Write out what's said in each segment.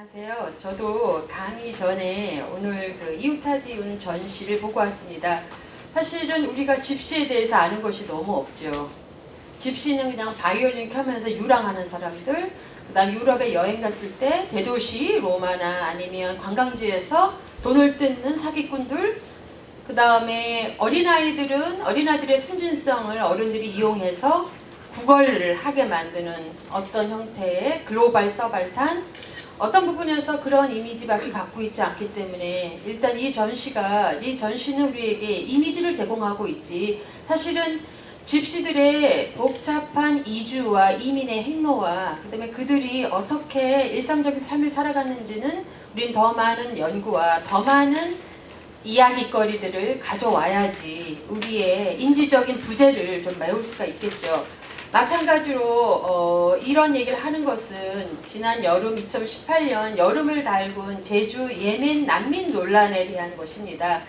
안녕하세요. 저도 강의 전에 오늘 그 이웃하지운 전시를 보고 왔습니다. 사실은 우리가 집시에 대해서 아는 것이 너무 없죠. 집시는 그냥 바이올린 켜면서 유랑하는 사람들, 그 다음 유럽에 여행 갔을 때 대도시 로마나 아니면 관광지에서 돈을 뜯는 사기꾼들, 그 다음에 어린아이들의 순진성을 어른들이 이용해서 구걸을 하게 만드는 어떤 형태의 글로벌 서발탄, 어떤 부분에서 그런 이미지밖에 갖고 있지 않기 때문에 일단 이 전시는 우리에게 이미지를 제공하고 있지, 사실은 집시들의 복잡한 이주와 이민의 행로와 그 다음에 그들이 어떻게 일상적인 삶을 살아갔는지는 우린 더 많은 연구와 더 많은 이야기거리들을 가져와야지 우리의 인지적인 부재를 좀 메울 수가 있겠죠. 마찬가지로 이런 얘기를 하는 것은 지난 여름 2018년 여름을 달군 제주 예멘 난민 논란에 대한 것입니다.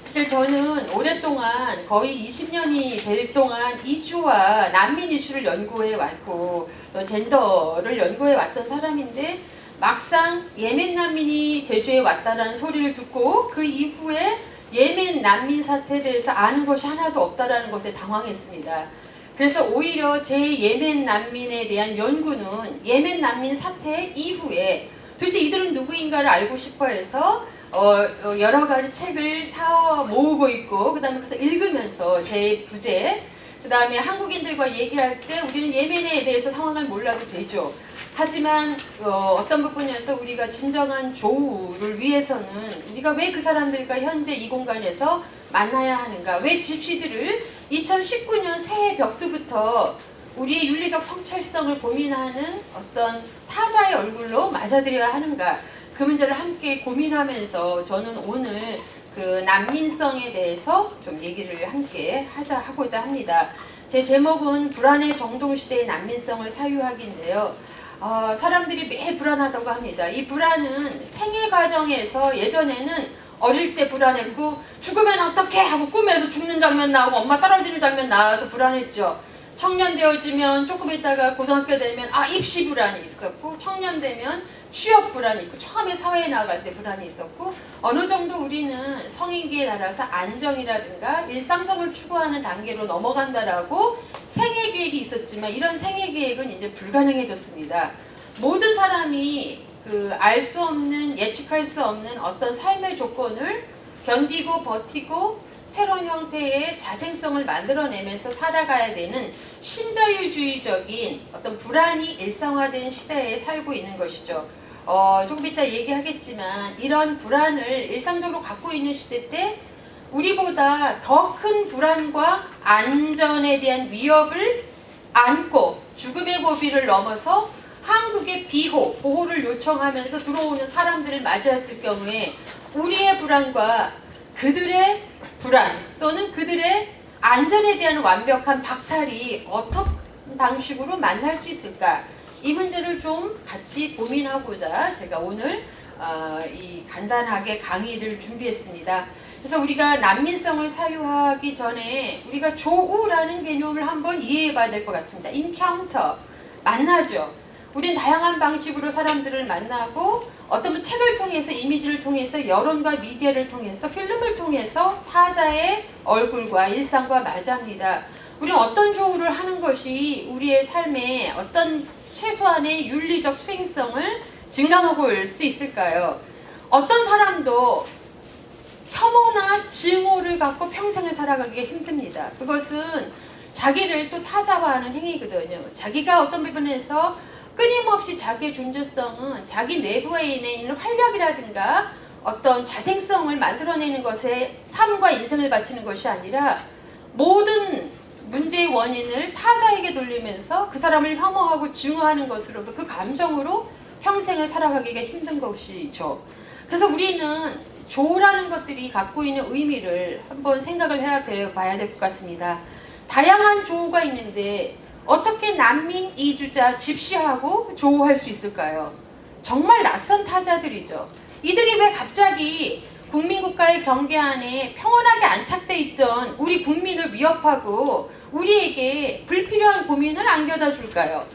사실 저는 오랫동안 거의 20년이 될 동안 이주와 난민 이슈를 연구해 왔고 또 젠더를 연구해 왔던 사람인데, 막상 예멘 난민이 제주에 왔다라는 소리를 듣고 그 이후에 예멘 난민 사태에 대해서 아는 것이 하나도 없다라는 것에 당황했습니다. 그래서 오히려 제 예멘 난민에 대한 연구는 예멘 난민 사태 이후에 도대체 이들은 누구인가를 알고 싶어 해서 여러 가지 책을 사 모으고 있고, 그 다음에 그래서 읽으면서 제 부재, 그 다음에 한국인들과 얘기할 때 우리는 예멘에 대해서 상황을 몰라도 되죠. 하지만 어떤 부분에서 우리가 진정한 조우를 위해서는 우리가 왜 그 사람들과 현재 이 공간에서 만나야 하는가, 왜 집시들을 2019년 새해 벽두부터 우리의 윤리적 성찰성을 고민하는 어떤 타자의 얼굴로 맞아들여야 하는가, 그 문제를 함께 고민하면서 저는 오늘 그 난민성에 대해서 좀 얘기를 함께 하고자 합니다. 제 제목은 불안의 정동시대의 난민성을 사유하기인데요. 사람들이 매일 불안하다고 합니다. 이 불안은 생애 과정에서 예전에는 어릴 때 불안했고 죽으면 어떡해 하고 꿈에서 죽는 장면 나오고 엄마 떨어지는 장면 나와서 불안했죠. 청년 되어지면 조금 있다가 고등학교 되면 입시 불안이 있었고, 청년 되면 취업 불안이 있고, 처음에 사회에 나갈 때 불안이 있었고, 어느 정도 우리는 성인기에 따라서 안정이라든가 일상성을 추구하는 단계로 넘어간다라고 생애 계획이 있었지만 이런 생애 계획은 이제 불가능해졌습니다. 모든 사람이 알 수 없는, 예측할 수 없는 어떤 삶의 조건을 견디고 버티고 새로운 형태의 자생성을 만들어내면서 살아가야 되는 신자유주의적인 어떤 불안이 일상화된 시대에 살고 있는 것이죠. 조금 이따 얘기하겠지만 이런 불안을 일상적으로 갖고 있는 시대 때 우리보다 더 큰 불안과 안전에 대한 위협을 안고 죽음의 고비를 넘어서 한국의 비호, 보호를 요청하면서 들어오는 사람들을 맞이했을 경우에 우리의 불안과 그들의 불안 또는 그들의 안전에 대한 완벽한 박탈이 어떤 방식으로 만날 수 있을까, 이 문제를 좀 같이 고민하고자 제가 오늘 이 간단하게 강의를 준비했습니다. 그래서 우리가 난민성을 사유하기 전에 우리가 조우라는 개념을 한번 이해해 봐야 될 것 같습니다. 인카운터, 만나죠. 우린 다양한 방식으로 사람들을 만나고 어떤 책을 통해서, 이미지를 통해서, 여론과 미디어를 통해서, 필름을 통해서 타자의 얼굴과 일상과 맞이합니다. 우리는 어떤 조우를 하는 것이 우리의 삶에 어떤 최소한의 윤리적 수행성을 증강하고 올 수 있을까요? 어떤 사람도 혐오나 증오를 갖고 평생을 살아가기가 힘듭니다. 그것은 자기를 또 타자화하는 행위거든요. 자기가 어떤 부분에서 끊임없이 자기의 존재성은 자기 내부에 있는 활력이라든가 어떤 자생성을 만들어내는 것에 삶과 인생을 바치는 것이 아니라 모든 문제의 원인을 타자에게 돌리면서 그 사람을 혐오하고 증오하는 것으로서 그 감정으로 평생을 살아가기가 힘든 것이죠. 그래서 우리는 조라는 것들이 갖고 있는 의미를 한번 생각을 해봐야 될 것 같습니다. 다양한 조가 있는데 어떻게 난민, 이주자, 집시하고 조우할 수 있을까요? 정말 낯선 타자들이죠. 이들이 왜 갑자기 국민국가의 경계 안에 평온하게 안착돼 있던 우리 국민을 위협하고 우리에게 불필요한 고민을 안겨다 줄까요?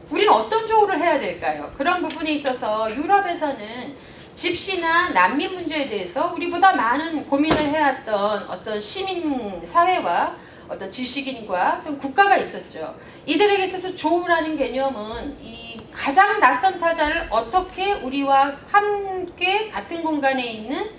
우리는 어떤 조우를 해야 될까요? 그런 부분에 있어서 유럽에서는 집시나 난민 문제에 대해서 우리보다 많은 고민을 해왔던 어떤 시민 사회와 어떤 지식인과 좀 국가가 있었죠. 이들에게 있어서 조우라는 개념은 이 가장 낯선 타자를 어떻게 우리와 함께 같은 공간에 있는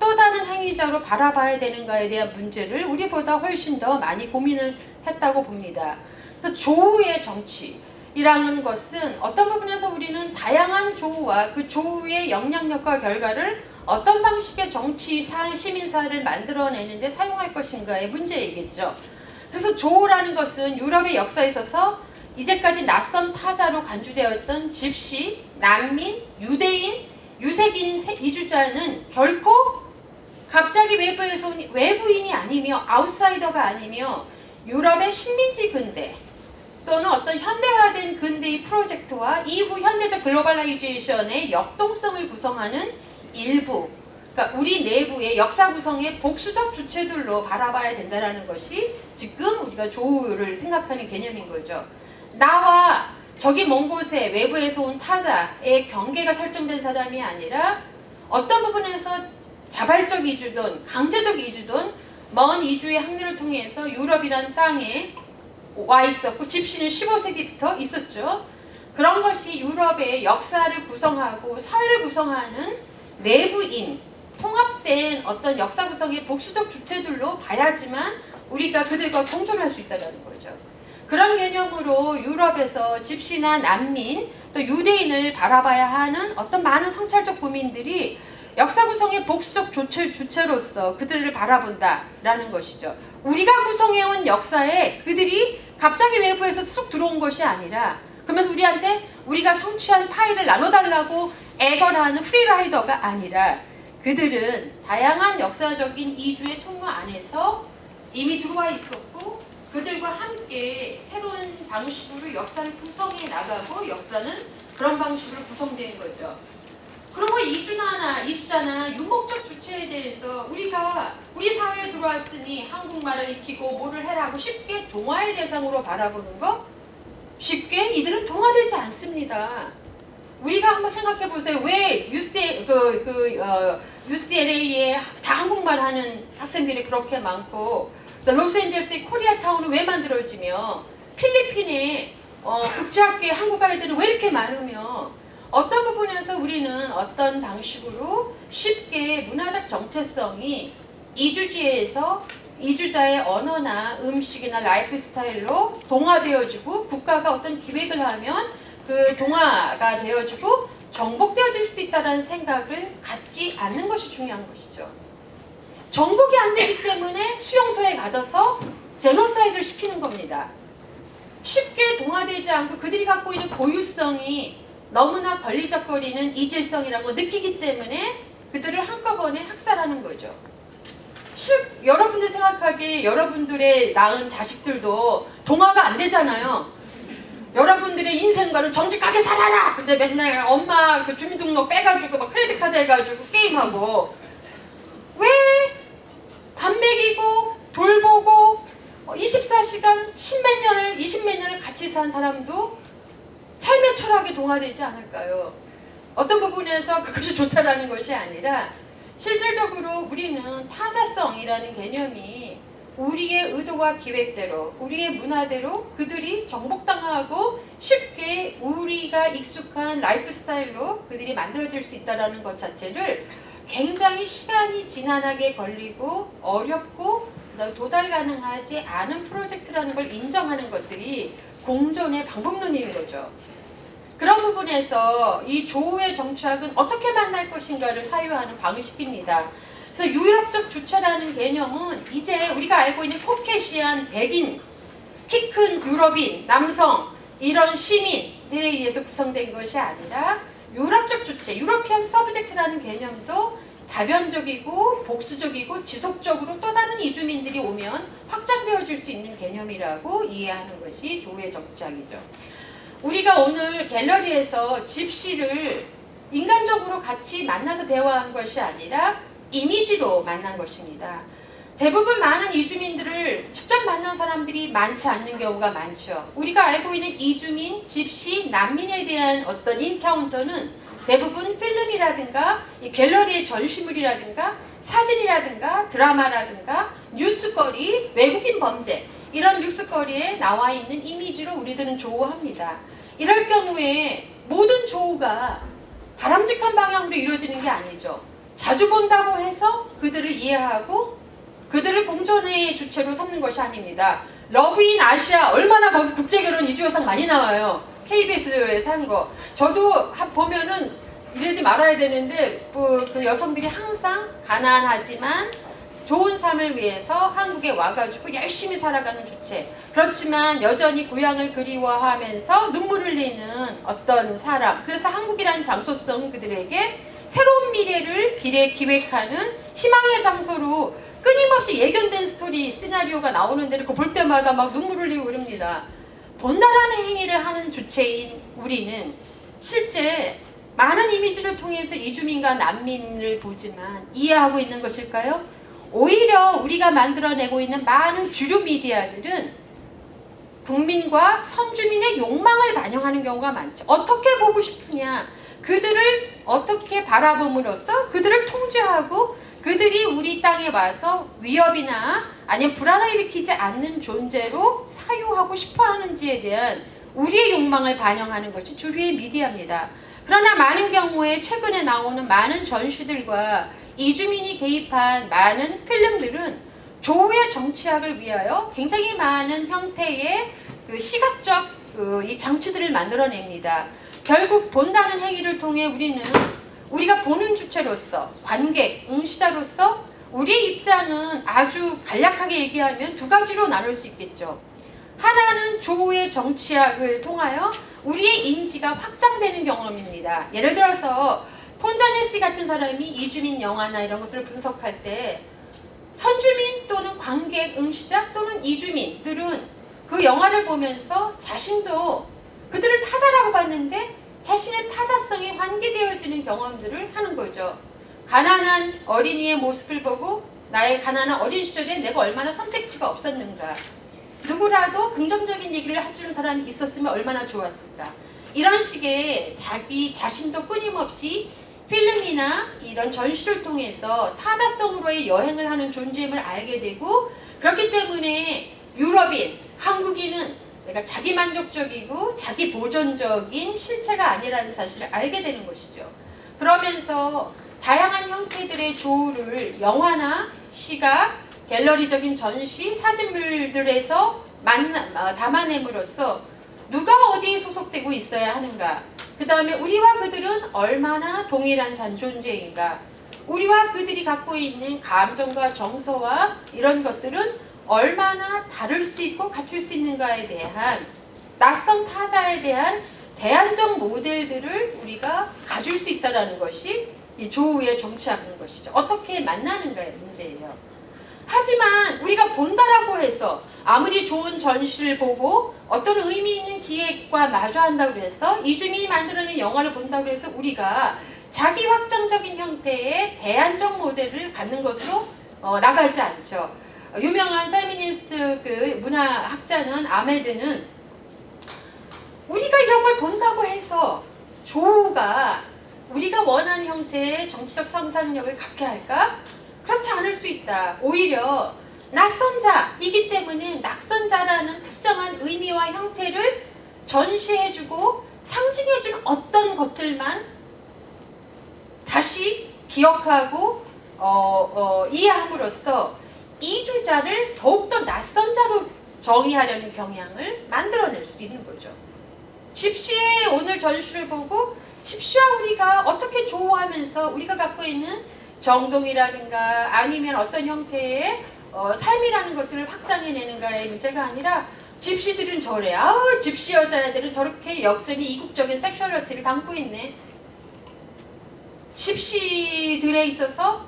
또 다른 행위자로 바라봐야 되는가에 대한 문제를 우리보다 훨씬 더 많이 고민을 했다고 봅니다. 그래서 조우의 정치이라는 것은 어떤 부분에서 우리는 다양한 조우와 그 조우의 영향력과 결과를 어떤 방식의 정치, 시민사회를 만들어내는데 사용할 것인가의 문제이겠죠. 그래서 조우라는 것은 유럽의 역사에 있어서 이제까지 낯선 타자로 간주되었던 집시, 난민, 유대인, 유색인 이주자는 결코 갑자기 외부에서 온 외부인이 아니며 아웃사이더가 아니며 유럽의 식민지 근대 또는 어떤 현대화된 근대의 프로젝트와 이후 현대적 글로벌라이제이션의 역동성을 구성하는 일부, 그러니까 우리 내부의 역사 구성의 복수적 주체들로 바라봐야 된다는 것이 지금 우리가 조우를 생각하는 개념인 거죠. 나와 저기 먼 곳에 외부에서 온 타자의 경계가 설정된 사람이 아니라 어떤 부분에서 자발적 이주든 강제적 이주든 먼 이주의 항로를 통해서 유럽이란 땅에 와 있었고 집시는 15세기부터 있었죠. 그런 것이 유럽의 역사를 구성하고 사회를 구성하는 내부인 통합된 어떤 역사 구성의 복수적 주체들로 봐야지만 우리가 그들과 공존할 수 있다는 거죠. 그런 개념으로 유럽에서 집시나 난민 또 유대인을 바라봐야 하는 어떤 많은 성찰적 고민들이 역사 구성의 복수적 주체로서 그들을 바라본다라는 것이죠. 우리가 구성해온 역사에 그들이 갑자기 외부에서 쑥 들어온 것이 아니라 그러면서 우리한테 우리가 성취한 파일을 나눠달라고 애걸하는 프리라이더가 아니라 그들은 다양한 역사적인 이주의 통로 안에서 이미 들어와 있었고 그들과 함께 새로운 방식으로 역사를 구성해 나가고 역사는 그런 방식으로 구성된 거죠. 그리고 이주자나 유목적 주체에 대해서 우리가 우리 사회에 들어왔으니 한국말을 익히고 뭐를 해라 하고 쉽게 동화의 대상으로 바라보는 거 쉽게 이들은 동화되지 않습니다. 우리가 한번 생각해 보세요. 왜 UCLA에 다 한국말 하는 학생들이 그렇게 많고 로스앤젤스의 코리아타운은 왜 만들어지며 필리핀에 국제학교에 한국 아이들은 왜 이렇게 많으며 어떤 부분에서 우리는 어떤 방식으로 쉽게 문화적 정체성이 이주지에서 이주자의 언어나 음식이나 라이프 스타일로 동화되어지고 국가가 어떤 기획을 하면 그 동화가 되어지고 정복되어질 수 있다는 생각을 갖지 않는 것이 중요한 것이죠. 정복이 안 되기 때문에 수용소에 가둬서 제노사이드를 시키는 겁니다. 쉽게 동화되지 않고 그들이 갖고 있는 고유성이 너무나 권리적거리는 이질성이라고 느끼기 때문에 그들을 한꺼번에 학살하는 거죠. 여러분들 생각하기에 여러분들의 낳은 자식들도 동화가 안 되잖아요. 여러분들의 인생과는 정직하게 살아라! 근데 맨날 엄마 그 주민등록 빼가지고 막 크레딧 카드 해가지고 게임하고 왜 밥 먹이고 돌보고 24시간 20몇 년을 같이 산 사람도 삶의 철학에 동화되지 않을까요? 어떤 부분에서 그것이 좋다라는 것이 아니라 실질적으로 우리는 타자성이라는 개념이 우리의 의도와 기획대로 우리의 문화대로 그들이 정복당하고 쉽게 우리가 익숙한 라이프 스타일로 그들이 만들어질 수 있다는 것 자체를 굉장히 시간이 지난하게 걸리고 어렵고 도달 가능하지 않은 프로젝트라는 걸 인정하는 것들이 공존의 방법론인 거죠. 그런 부분에서 이 조우의 정치학은 어떻게 만날 것인가를 사유하는 방식입니다. 그래서 유럽적 주체라는 개념은 이제 우리가 알고 있는 코케시안, 백인, 키 큰 유럽인, 남성 이런 시민들에 의해서 구성된 것이 아니라 유럽적 주체, 유러피안 서브젝트라는 개념도 다변적이고 복수적이고 지속적으로 또 다른 이주민들이 오면 확장되어질 수 있는 개념이라고 이해하는 것이 조우의 정치학이죠. 우리가 오늘 갤러리에서 집시를 인간적으로 같이 만나서 대화한 것이 아니라 이미지로 만난 것입니다. 대부분 많은 이주민들을 직접 만난 사람들이 많지 않는 경우가 많죠. 우리가 알고 있는 이주민, 집시, 난민에 대한 어떤 인카운터는 대부분 필름이라든가 갤러리의 전시물이라든가 사진이라든가 드라마라든가 뉴스거리, 외국인 범죄 이런 뉴스거리에 나와 있는 이미지로 우리들은 조우합니다. 이럴 경우에 모든 조우가 바람직한 방향으로 이루어지는 게 아니죠. 자주 본다고 해서 그들을 이해하고 그들을 공존의 주체로 삼는 것이 아닙니다. 러브인 아시아 얼마나 거기 국제결혼 이주여상 많이 나와요. KBS에서 한 거. 저도 보면은 이러지 말아야 되는데 그 여성들이 항상 가난하지만 좋은 삶을 위해서 한국에 와가지고 열심히 살아가는 주체. 그렇지만 여전히 고향을 그리워하면서 눈물 흘리는 어떤 사람. 그래서 한국이라는 장소성 그들에게 새로운 미래를 기획하는 희망의 장소로 끊임없이 예견된 스토리, 시나리오가 나오는데 그거 볼 때마다 막 눈물 흘리고 그럽니다. 본다라는 행위를 하는 주체인 우리는 실제 많은 이미지를 통해서 이주민과 난민을 보지만 이해하고 있는 것일까요? 오히려 우리가 만들어내고 있는 많은 주류 미디어들은 국민과 선주민의 욕망을 반영하는 경우가 많죠. 어떻게 보고 싶으냐, 그들을 어떻게 바라봄으로써 그들을 통제하고 그들이 우리 땅에 와서 위협이나 아니면 불안을 일으키지 않는 존재로 사유하고 싶어 하는지에 대한 우리의 욕망을 반영하는 것이 주류의 미디어입니다. 그러나 많은 경우에 최근에 나오는 많은 전시들과 이주민이 개입한 많은 필름들은 조우의 정치학을 위하여 굉장히 많은 형태의 그 시각적 이 장치들을 만들어냅니다. 결국 본다는 행위를 통해 우리는 우리가 보는 주체로서 관객, 응시자로서 우리의 입장은 아주 간략하게 얘기하면 두 가지로 나눌 수 있겠죠. 하나는 조우의 정치학을 통하여 우리의 인지가 확장되는 경험입니다. 예를 들어서 폰자네시 같은 사람이 이주민 영화나 이런 것들을 분석할 때 선주민 또는 관객, 응시자 또는 이주민들은 그 영화를 보면서 자신도 그들을 타자라고 봤는데 자신의 타자성이 환기되어지는 경험들을 하는 거죠. 가난한 어린이의 모습을 보고 나의 가난한 어린 시절에 내가 얼마나 선택지가 없었는가. 누구라도 긍정적인 얘기를 해주는 사람이 있었으면 얼마나 좋았을까. 이런 식의 자기 자신도 끊임없이 필름이나 이런 전시를 통해서 타자성으로의 여행을 하는 존재임을 알게 되고, 그렇기 때문에 유럽인, 한국인은 내가 자기만족적이고 자기 보존적인 실체가 아니라는 사실을 알게 되는 것이죠. 그러면서 다양한 형태들의 조우를 영화나 시각, 갤러리적인 전시, 사진물들에서 담아냄으로써 누가 어디에 소속되고 있어야 하는가, 그 다음에 우리와 그들은 얼마나 동일한 존재인가, 우리와 그들이 갖고 있는 감정과 정서와 이런 것들은 얼마나 다를 수 있고 갖출 수 있는가에 대한 낯선 타자에 대한 대안적 모델들을 우리가 가질 수 있다는 것이 이 조우의 정치학인 것이죠. 어떻게 만나는가의 문제예요. 하지만 우리가 본다라고 해서 아무리 좋은 전시를 보고 어떤 의미 있는 기획과 마주한다고 해서 이주민이 만들어낸 영화를 본다고 해서 우리가 자기 확정적인 형태의 대안적 모델을 갖는 것으로 나가지 않죠. 유명한 페미니스트 그 문화학자는 아메드는 우리가 이런 걸 본다고 해서 조우가 우리가 원하는 형태의 정치적 상상력을 갖게 할까? 그렇지 않을 수 있다. 오히려 낯선 자이기 때문에 낯선 자라는 특정한 의미와 형태를 전시해주고 상징해주는 어떤 것들만 다시 기억하고 이해함으로써 이주자를 더욱더 낯선 자로 정의하려는 경향을 만들어낼 수 있는 거죠. 집시의 오늘 전시를 보고 집시와 우리가 어떻게 조우하면서 우리가 갖고 있는 정동이라든가 아니면 어떤 형태의 삶이라는 것들을 확장해내는가의 문제가 아니라, 집시들은 저래, 아우 집시 여자애들은 저렇게 여전히 이국적인 섹슈얼리티를 담고 있네. 집시들에 있어서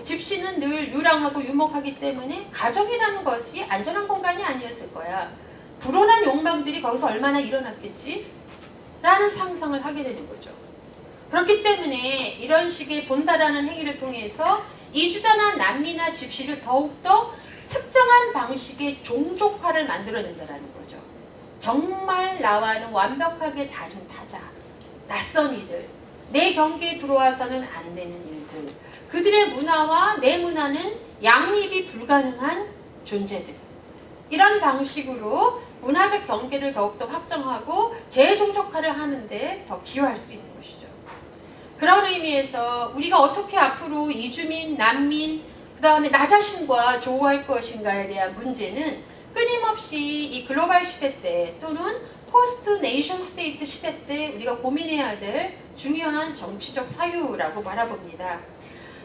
집시는 늘 유랑하고 유목하기 때문에 가정이라는 것이 안전한 공간이 아니었을 거야. 불온한 욕망들이 거기서 얼마나 일어났겠지? 라는 상상을 하게 되는 거죠. 그렇기 때문에 이런 식의 본다라는 행위를 통해서 이주자나 난민이나 집시를 더욱더 특정한 방식의 종족화를 만들어낸다는 거죠. 정말 나와는 완벽하게 다른 타자, 낯선 이들, 내 경계에 들어와서는 안 되는 일들, 그들의 문화와 내 문화는 양립이 불가능한 존재들, 이런 방식으로 문화적 경계를 더욱더 확정하고 재종족화를 하는데 더 기여할 수 있는 것이죠. 그런 의미에서 우리가 어떻게 앞으로 이주민, 난민, 그 다음에 나 자신과 조우할 것인가에 대한 문제는 끊임없이 이 글로벌 시대 때 또는 포스트 네이션 스테이트 시대 때 우리가 고민해야 될 중요한 정치적 사유라고 바라봅니다.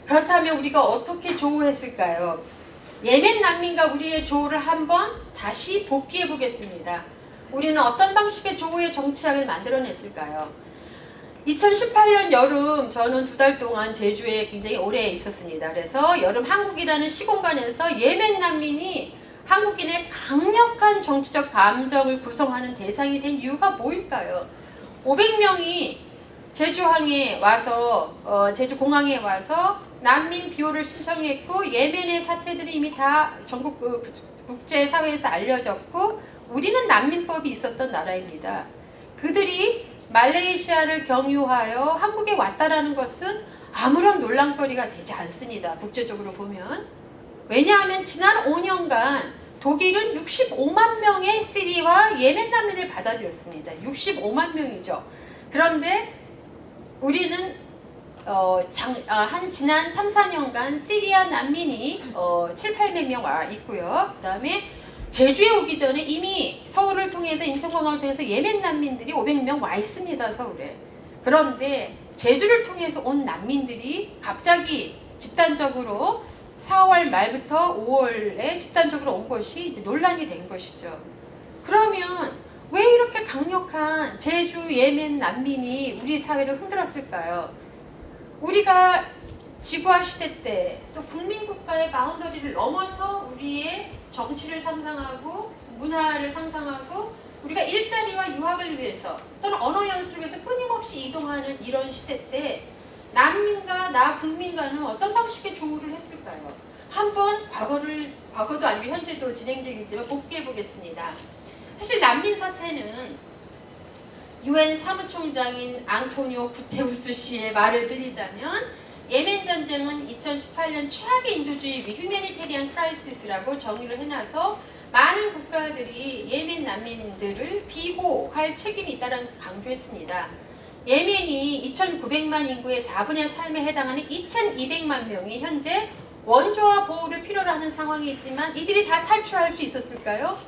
그렇다면 우리가 어떻게 조우했을까요? 예멘 난민과 우리의 조우를 한번 다시 복귀해 보겠습니다. 우리는 어떤 방식의 조우의 정치학을 만들어냈을까요? 2018년 여름 저는 2달 동안 제주에 굉장히 오래 있었습니다. 그래서 여름 한국이라는 시공간에서 예멘 난민이 한국인의 강력한 정치적 감정을 구성하는 대상이 된 이유가 뭐일까요? 500명이 제주항에 와서 제주공항에 와서 난민 비호를 신청했고 예멘의 사태들이 이미 다 전국 국제사회에서 알려졌고 우리는 난민법이 있었던 나라입니다. 그들이 말레이시아를 경유하여 한국에 왔다라는 것은 아무런 논란거리가 되지 않습니다. 국제적으로 보면. 왜냐하면 지난 5년간 독일은 65만 명의 시리와 예멘 난민을 받아들였습니다. 65만 명이죠. 그런데 우리는 지난 3, 4년간 시리아 난민이 7, 800명 와 있고요. 그 다음에 제주에 오기 전에 이미 서울을 통해서 인천공항을 통해서 예멘 난민들이 500명 와 있습니다. 서울에. 그런데 제주를 통해서 온 난민들이 갑자기 집단적으로 4월 말부터 5월에 집단적으로 온 것이 이제 논란이 된 것이죠. 그러면 왜 이렇게 강력한 제주 예멘 난민이 우리 사회를 흔들었을까요? 우리가 지구화 시대 때 또 국민국가의 바운더리를 넘어서 우리의 정치를 상상하고 문화를 상상하고 우리가 일자리와 유학을 위해서 또는 언어 연수를 위해서 끊임없이 이동하는 이런 시대 때 난민과 나 국민과는 어떤 방식의 조우를 했을까요? 한번 과거도 아니고 현재도 진행 중이지만 복귀해 보겠습니다. 사실 난민 사태는 UN 사무총장인 앙토니오 구테우스 씨의 말을 빌리자면 예멘 전쟁은 2018년 최악의 인도주의 휴메니테리안 크라이시스라고 정의를 해놔서 많은 국가들이 예멘 난민들을 비호할 책임이 있다는 것을 강조했습니다. 예멘이 2,900만 인구의 4분의 3에 해당하는 2,200만 명이 현재 원조와 보호를 필요로 하는 상황이지만 이들이 다 탈출할 수 있었을까요?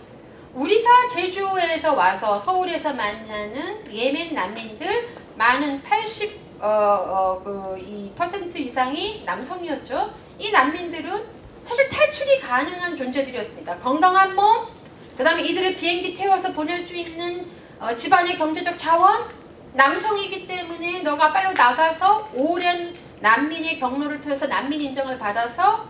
우리가 제주에서 와서 서울에서 만나는 예멘 난민들 많은 82% 이상이 남성이었죠. 이 난민들은 사실 탈출이 가능한 존재들이었습니다. 건강한 몸, 그 다음에 이들을 비행기 태워서 보낼 수 있는 집안의 경제적 자원, 남성이기 때문에 너가 빨리 나가서 오랜 난민의 경로를 통해서 난민 인정을 받아서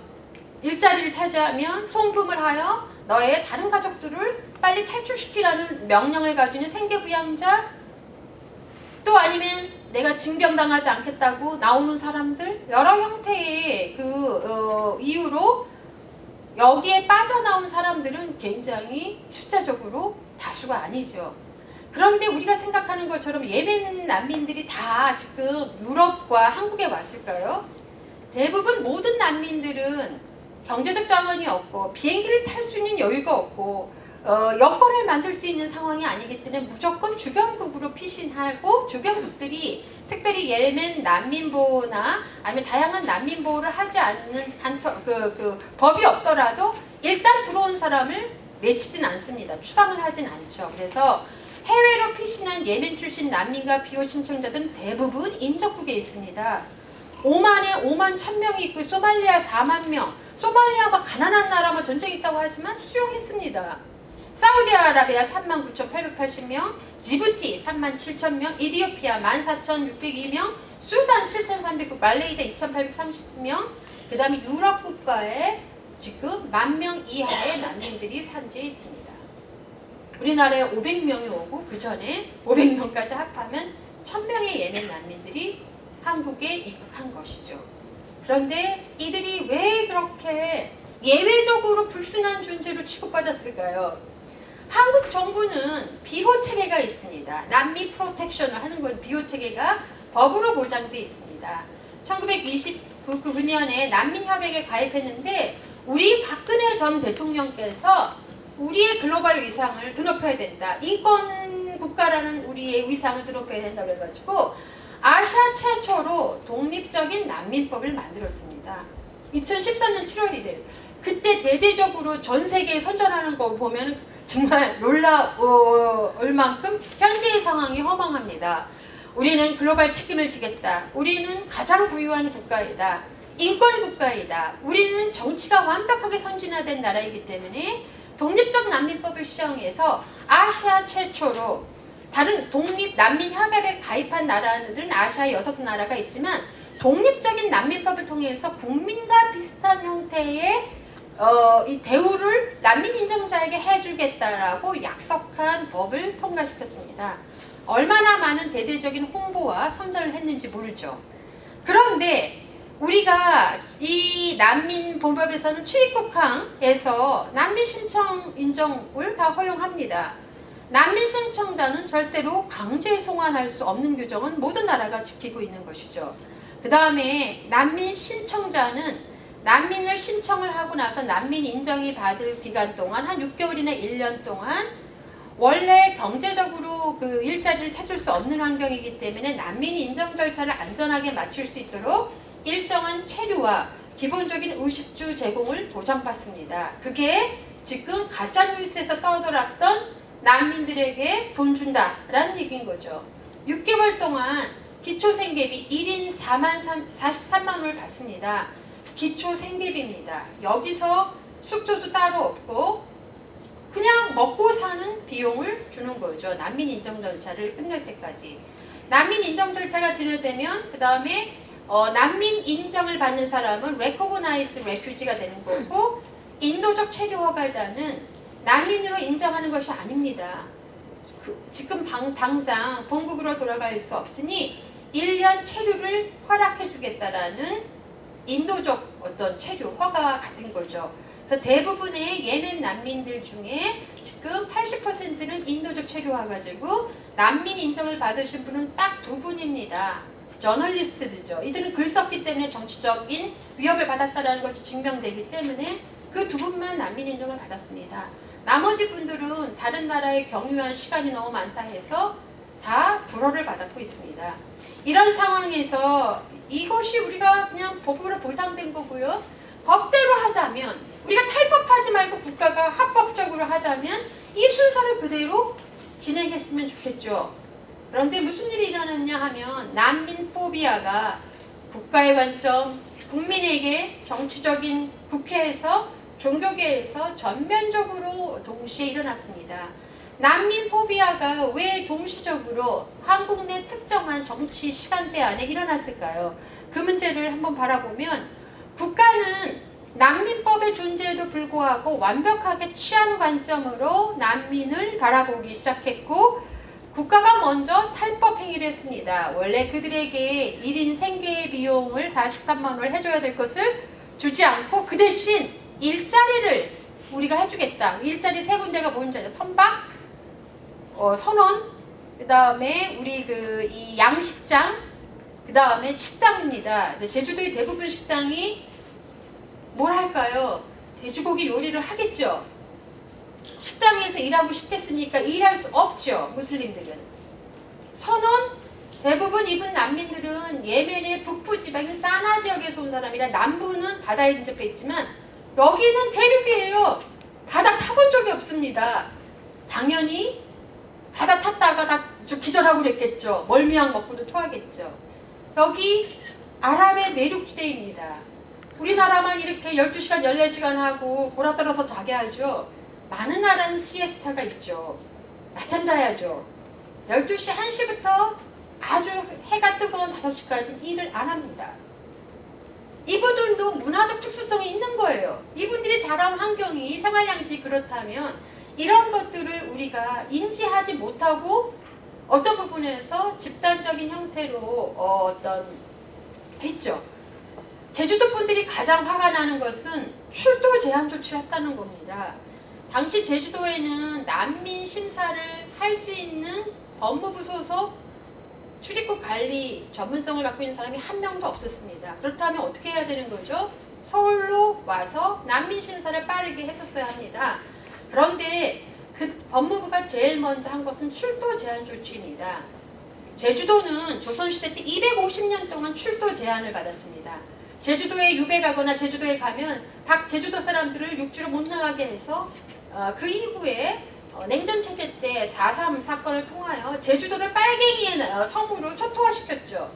일자리를 차지하면 송금을 하여 너의 다른 가족들을 빨리 탈출시키라는 명령을 가지는 생계부양자, 또 아니면 내가 징병당하지 않겠다고 나오는 사람들, 여러 형태의 이유로 여기에 빠져나온 사람들은 굉장히 숫자적으로 다수가 아니죠. 그런데 우리가 생각하는 것처럼 예멘 난민들이 다 지금 유럽과 한국에 왔을까요? 대부분 모든 난민들은 경제적 자원이 없고 비행기를 탈 수 있는 여유가 없고 여권을 만들 수 있는 상황이 아니기 때문에 무조건 주변국으로 피신하고 주변국들이 특별히 예멘 난민 보호나 아니면 다양한 난민 보호를 하지 않는 법이 없더라도 일단 들어온 사람을 내치진 않습니다. 추방을 하진 않죠. 그래서 해외로 피신한 예멘 출신 난민과 비호 신청자들은 대부분 인접국에 있습니다. 오만에 5만 1,000명이 있고 소말리아 4만 명. 소말리아가 가난한 나라 전쟁 있다고 하지만 수용했습니다. 사우디아라비아 39,880명, 지부티 37,000명, 이디오피아 14,602명, 수단 7,309, 말레이시아 2,830명, 그 다음에 유럽 국가에 지금 10,000명 이하의 난민들이 산재해 있습니다. 우리나라에 500명이 오고 그 전에 500명까지 합하면 1,000명의 예멘 난민들이 한국에 입국한 것이죠. 그런데 이들이 왜 그렇게 예외적으로 불순한 존재로 취급받았을까요? 한국 정부는 비호 체계가 있습니다. 난미 프로텍션을 하는 건 비호 체계가 법으로 보장되어 있습니다. 1929년에 난민협약에 가입했는데 우리 박근혜 전 대통령께서 우리의 글로벌 위상을 드높여야 된다. 인권 국가라는 우리의 위상을 드높여야 된다 그래가지고 아시아 최초로 독립적인 난민법을 만들었습니다. 2013년 7월 1일. 그때 대대적으로 전 세계에 선전하는 거 보면 정말 놀라울 만큼 현재의 상황이 허망합니다. 우리는 글로벌 책임을 지겠다. 우리는 가장 부유한 국가이다. 인권 국가이다. 우리는 정치가 완벽하게 선진화된 나라이기 때문에 독립적 난민법을 시정해서 아시아 최초로 다른 독립 난민 협약에 가입한 나라들은 아시아 6나라가 있지만 독립적인 난민법을 통해서 국민과 비슷한 형태의 이 대우를 난민 인정자에게 해주겠다라고 약속한 법을 통과시켰습니다. 얼마나 많은 대대적인 홍보와 선전을 했는지 모르죠. 그런데 우리가 이 난민법에서는 출입국항에서 난민 신청 인정을 다 허용합니다. 난민 신청자는 절대로 강제 송환할 수 없는 규정은 모든 나라가 지키고 있는 것이죠. 그 다음에 난민 신청자는 난민을 신청을 하고 나서 난민 인정이 받을 기간 동안 한 6개월이나 1년 동안 원래 경제적으로 그 일자리를 찾을 수 없는 환경이기 때문에 난민 인정 절차를 안전하게 마칠 수 있도록 일정한 체류와 기본적인 의식주 제공을 보장받습니다. 그게 지금 가짜뉴스에서 떠돌았던 난민들에게 돈 준다라는 얘기인 거죠. 6개월 동안 기초생계비 1인 43만 원을 받습니다. 기초생계비입니다. 여기서 숙소도 따로 없고 그냥 먹고 사는 비용을 주는 거죠. 난민 인정 절차를 끝낼 때까지. 난민 인정 절차가 진행되면 그 다음에 난민 인정을 받는 사람은 Recognized Refugee가 되는 거고 인도적 체류 허가자는 난민으로 인정하는 것이 아닙니다. 지금 당장 본국으로 돌아갈 수 없으니 1년 체류를 허락해 주겠다라는 인도적 어떤 체류 허가 같은 거죠. 그래서 대부분의 예멘 난민들 중에 지금 80%는 인도적 체류와 가지고 난민 인정을 받으신 분은 딱 2분입니다. 저널리스트들이죠. 이들은 글 썼기 때문에 정치적인 위협을 받았다는 것이 증명되기 때문에 그 2분만 난민 인정을 받았습니다. 나머지 분들은 다른 나라에 경유한 시간이 너무 많다 해서 다 불허를 받았고 있습니다. 이런 상황에서 이것이 우리가 그냥 법으로 보장된 거고요. 법대로 하자면 우리가 탈법하지 말고 국가가 합법적으로 하자면 이 순서를 그대로 진행했으면 좋겠죠. 그런데 무슨 일이 일어났냐 하면 난민 포비아가 국가의 관점, 국민에게 정치적인 국회에서 종교계에서 전면적으로 동시에 일어났습니다. 난민 포비아가 왜 동시적으로 한국 내 특정한 정치 시간대 안에 일어났을까요? 그 문제를 한번 바라보면 국가는 난민법의 존재에도 불구하고 완벽하게 취한 관점으로 난민을 바라보기 시작했고 국가가 먼저 탈법 행위를 했습니다. 원래 그들에게 1인 생계 비용을 43만 원을 해줘야 될 것을 주지 않고 그 대신 일자리를 우리가 해주겠다. 일자리 3군데가 뭔지 선박, 선원, 그 다음에 우리 이 양식장, 그 다음에 식당입니다. 제주도의 대부분 식당이 뭘 할까요? 돼지고기 요리를 하겠죠. 식당에서 일하고 싶겠으니까 일할 수 없죠. 무슬림들은. 선원, 대부분 이분 난민들은 예멘의 북부 지방인 사나 지역에서 온 사람이라 남부는 바다에 인접해 있지만 여기는 대륙이에요. 바다 타본 적이 없습니다. 당연히 바다 탔다가 다 기절하고 그랬겠죠. 멀미약 먹고도 토하겠죠. 여기 아랍의 내륙지대입니다. 우리나라만 이렇게 12시간, 14시간 하고 골아떨어서 자게 하죠. 많은 나라는 시에스타가 있죠. 낮잠 자야죠. 12시, 1시부터 아주 해가 뜨거운 5시까지 일을 안 합니다. 이분들도 문화적 특수성이 있는 거예요. 이분들이 자란 환경이 생활 양식이 그렇다면 이런 것들을 우리가 인지하지 못하고 어떤 부분에서 집단적인 형태로 했죠. 제주도 분들이 가장 화가 나는 것은 출도 제한 조치를 했다는 겁니다. 당시 제주도에는 난민 심사를 할 수 있는 법무부 소속 출입국 관리 전문성을 갖고 있는 사람이 한 명도 없었습니다. 그렇다면 어떻게 해야 되는 거죠? 서울로 와서 난민 심사를 빠르게 했었어야 합니다. 그런데 그 법무부가 제일 먼저 한 것은 출도 제한 조치입니다. 제주도는 조선시대 때 250년 동안 출도 제한을 받았습니다. 제주도에 유배가거나 제주도에 가면 제주도 사람들을 육지로 못 나가게 해서 그 이후에 냉전체제 때 4.3 사건을 통하여 제주도를 빨갱이의 성으로 초토화시켰죠.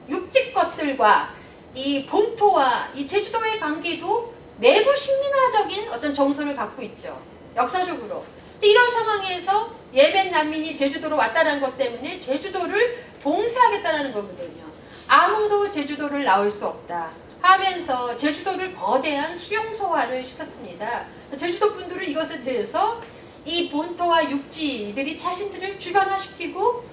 육지 것들과 이 본토와 이 제주도의 관계도 내부 식민화적인 어떤 정서를 갖고 있죠. 역사적으로. 근데 이런 상황에서 예멘 난민이 제주도로 왔다는 것 때문에 제주도를 봉쇄하겠다는 거거든요. 아무도 제주도를 나올 수 없다 하면서 제주도를 거대한 수용소화를 시켰습니다. 제주도 분들은 이것에 대해서 이 본토와 육지들이 자신들을 주변화시키고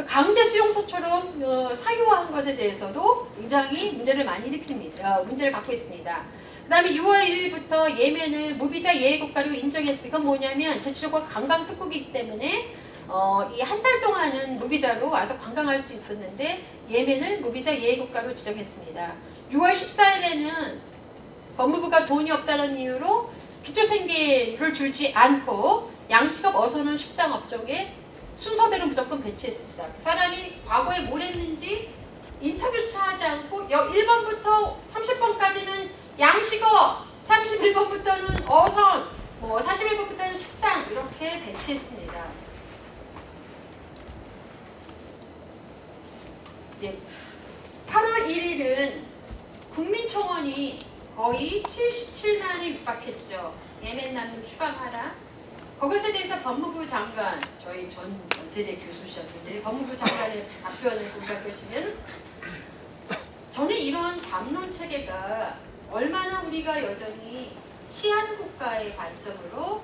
강제 수용소처럼 사유화한 것에 대해서도 굉장히 문제를 많이 일으킵니다. 문제를 갖고 있습니다. 그 다음에 6월 1일부터 예멘을 무비자 예외국가로 인정했습니다. 이건 뭐냐면 제주도가 관광 특국이기 때문에 이 한 달 동안은 무비자로 와서 관광할 수 있었는데 예멘을 무비자 예외국가로 지정했습니다. 6월 14일에는 법무부가 돈이 없다는 이유로 기초생계를 주지 않고 양식업 어선원 식당 업종에 순서대로 무조건 배치했습니다. 그 사람이 과거에 뭘 했는지 인터뷰조차 하지 않고 1번부터 30번까지는 양식업, 31번부터는 어선, 41번부터는 식당 이렇게 배치했습니다. 예, 8월 1일은 국민청원이 거의 77만에 육박했죠. 예멘 난민 추방하라. 그것에 대해서 법무부 장관, 저희 전 연세대 교수셨는데 법무부 장관의 답변을 공부할 것이면 저는 이런 담론 체계가 얼마나 우리가 여전히 치안국가의 관점으로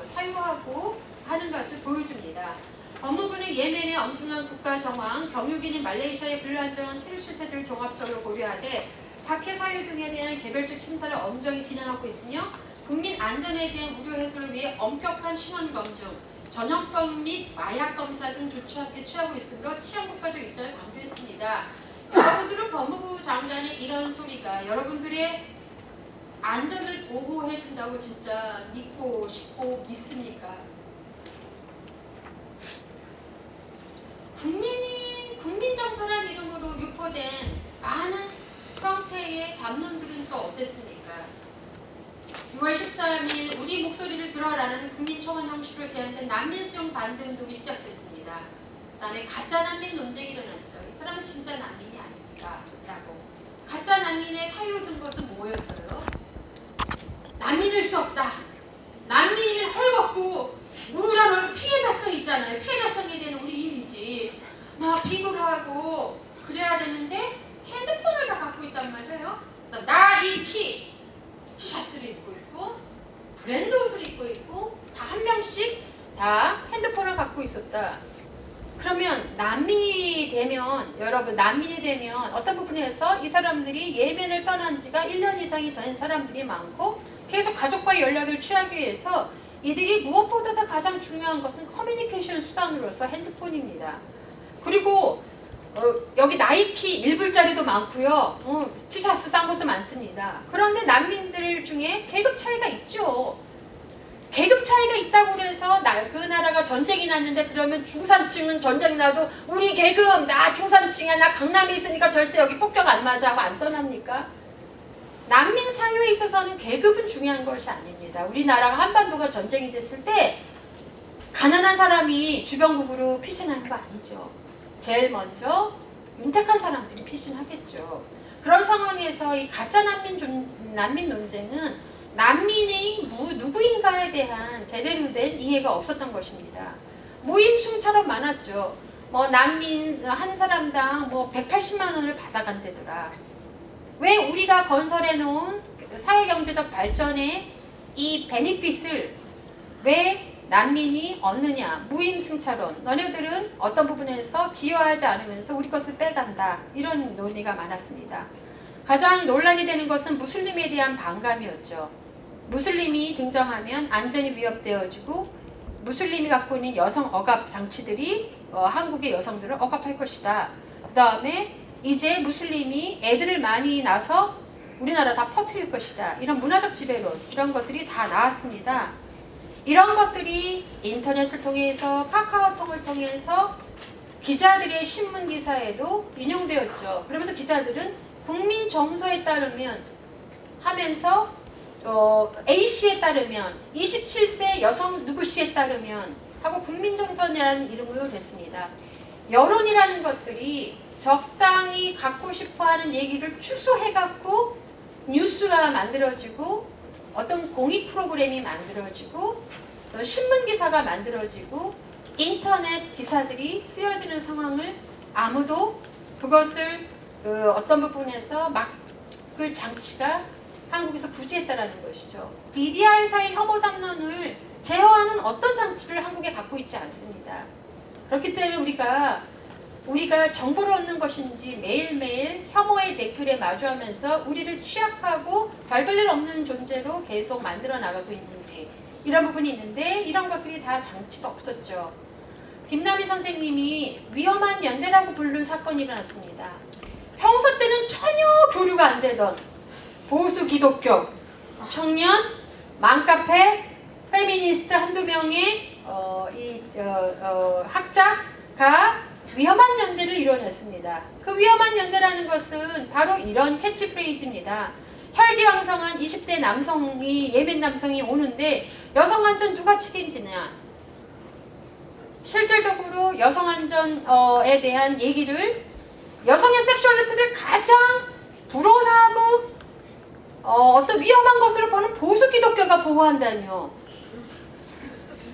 사유하고 하는 것을 보여줍니다. 법무부는 예멘의 엄중한 국가 정황, 경유기는 말레이시아의 불안정한 체류 실태들을 종합적으로 고려하되 박해 사유 등에 대한 개별적 심사를 엄정히 진행하고 있으며 국민 안전에 대한 우려 해소를 위해 엄격한 신원 검증, 전염병 및 마약 검사 등 조치에 취하고 있으므로 치안국가적 입장을 강조했습니다. 여러분들은 법무부 장관의 이런 소리가 여러분들의 안전을 보호해준다고 진짜 믿고 싶고 믿습니까? 국민정서란 이름으로 유포된 많은 형태의 담론들은 또 어땠습니까? 6월 13일 우리 목소리를 들어라는 국민청원 형식으로 제안된 난민 수용 반대 운동이 시작됐습니다. 그 다음에 가짜 난민 논쟁이 일어났죠. 이 사람은 진짜 난민이 아닙니다. 라고. 가짜 난민의 사유로 든 것은 뭐였어요? 난민일 수 없다. 난민이면 헐겁고 우울한 얼굴 피해자성 있잖아요. 피해자성에 대한 우리 이미지. 막 비굴하고 그래야 되는데 핸드폰을 다 갖고 있단 말이에요. 나 이 티셔츠를 입고 있고 브랜드 옷을 입고 있고 다 한 명씩 다 핸드폰을 갖고 있었다. 그러면 난민이 되면 여러분 난민이 되면 어떤 부분에서 이 사람들이 예멘을 떠난 지가 1년 이상이 된 사람들이 많고 계속 가족과의 연락을 취하기 위해서 이들이 무엇보다 가장 중요한 것은 커뮤니케이션 수단으로서 핸드폰입니다. 그리고 여기 나이키 1불짜리도 많고요. 티셔츠 싼 것도 많습니다. 그런데 난민들 중에 계급 차이가 있죠. 계급 차이가 있다고 그래서 그 나라가 전쟁이 났는데 그러면 중산층은 전쟁 나도 우리 계급 나 중산층이야 나 강남에 있으니까 절대 여기 폭격 안 맞아 하고 안 떠납니까? 난민 사유에 있어서는 계급은 중요한 것이 아닙니다. 우리나라가 한반도가 전쟁이 됐을 때 가난한 사람이 주변국으로 피신하는 거 아니죠. 제일 먼저 윤택한 사람들이 피신하겠죠. 그런 상황에서 이 가짜 난민 논쟁은 난민이 누구인가에 대한 제대로 된 이해가 없었던 것입니다. 무임승차로 많았죠. 난민 한 사람당 180만 원을 받아간대더라. 왜 우리가 건설해 놓은 사회경제적 발전의 이 베니핏을 왜 난민이 얻느냐? 무임승차론. 너네들은 어떤 부분에서 기여하지 않으면서 우리 것을 빼간다. 이런 논의가 많았습니다. 가장 논란이 되는 것은 무슬림에 대한 반감이었죠. 무슬림이 등장하면 안전이 위협되어지고 무슬림이 갖고 있는 여성 억압 장치들이 한국의 여성들을 억압할 것이다. 그 다음에 이제 무슬림이 애들을 많이 낳아서 우리나라 다 퍼뜨릴 것이다. 이런 문화적 지배론, 이런 것들이 다 나왔습니다. 이런 것들이 인터넷을 통해서, 카카오톡을 통해서 기자들의 신문 기사에도 인용되었죠. 그러면서 기자들은 국민 정서에 따르면 하면서 A씨에 따르면 27세 여성 누구씨에 따르면 하고 국민정서라는 이름으로 됐습니다. 여론이라는 것들이 적당히 갖고 싶어하는 얘기를 추수해갖고 뉴스가 만들어지고 어떤 공익 프로그램이 만들어지고 또 신문기사가 만들어지고 인터넷 기사들이 쓰여지는 상황을 아무도 그것을 어떤 부분에서 막을 장치가 한국에서 부재했다라는 것이죠. 미디어에서의 혐오 담론을 제어하는 어떤 장치를 한국에 갖고 있지 않습니다. 그렇기 때문에 우리가 정보를 얻는 것인지 매일매일 혐오의 댓글에 마주하면서 우리를 취약하고 별 볼 일 없는 존재로 계속 만들어 나가고 있는지 이런 부분이 있는데 이런 것들이 다 장치가 없었죠. 김남희 선생님이 위험한 연대라고 부른 사건이 일어났습니다. 평소 때는 전혀 교류가 안 되던 보수 기독교, 청년, 맘카페, 페미니스트 한두 명의 학자가 위험한 연대를 이뤄냈습니다. 그 위험한 연대라는 것은 바로 이런 캐치프레이즈입니다. 혈기왕성한 20대 남성이, 예멘 남성이 오는데 여성 안전 누가 책임지냐? 실질적으로 여성 안전에 대한 얘기를, 여성의 섹슈얼리티를 가장 불온하고 어떤 위험한 것으로 보는 보수 기독교가 보호한다뇨.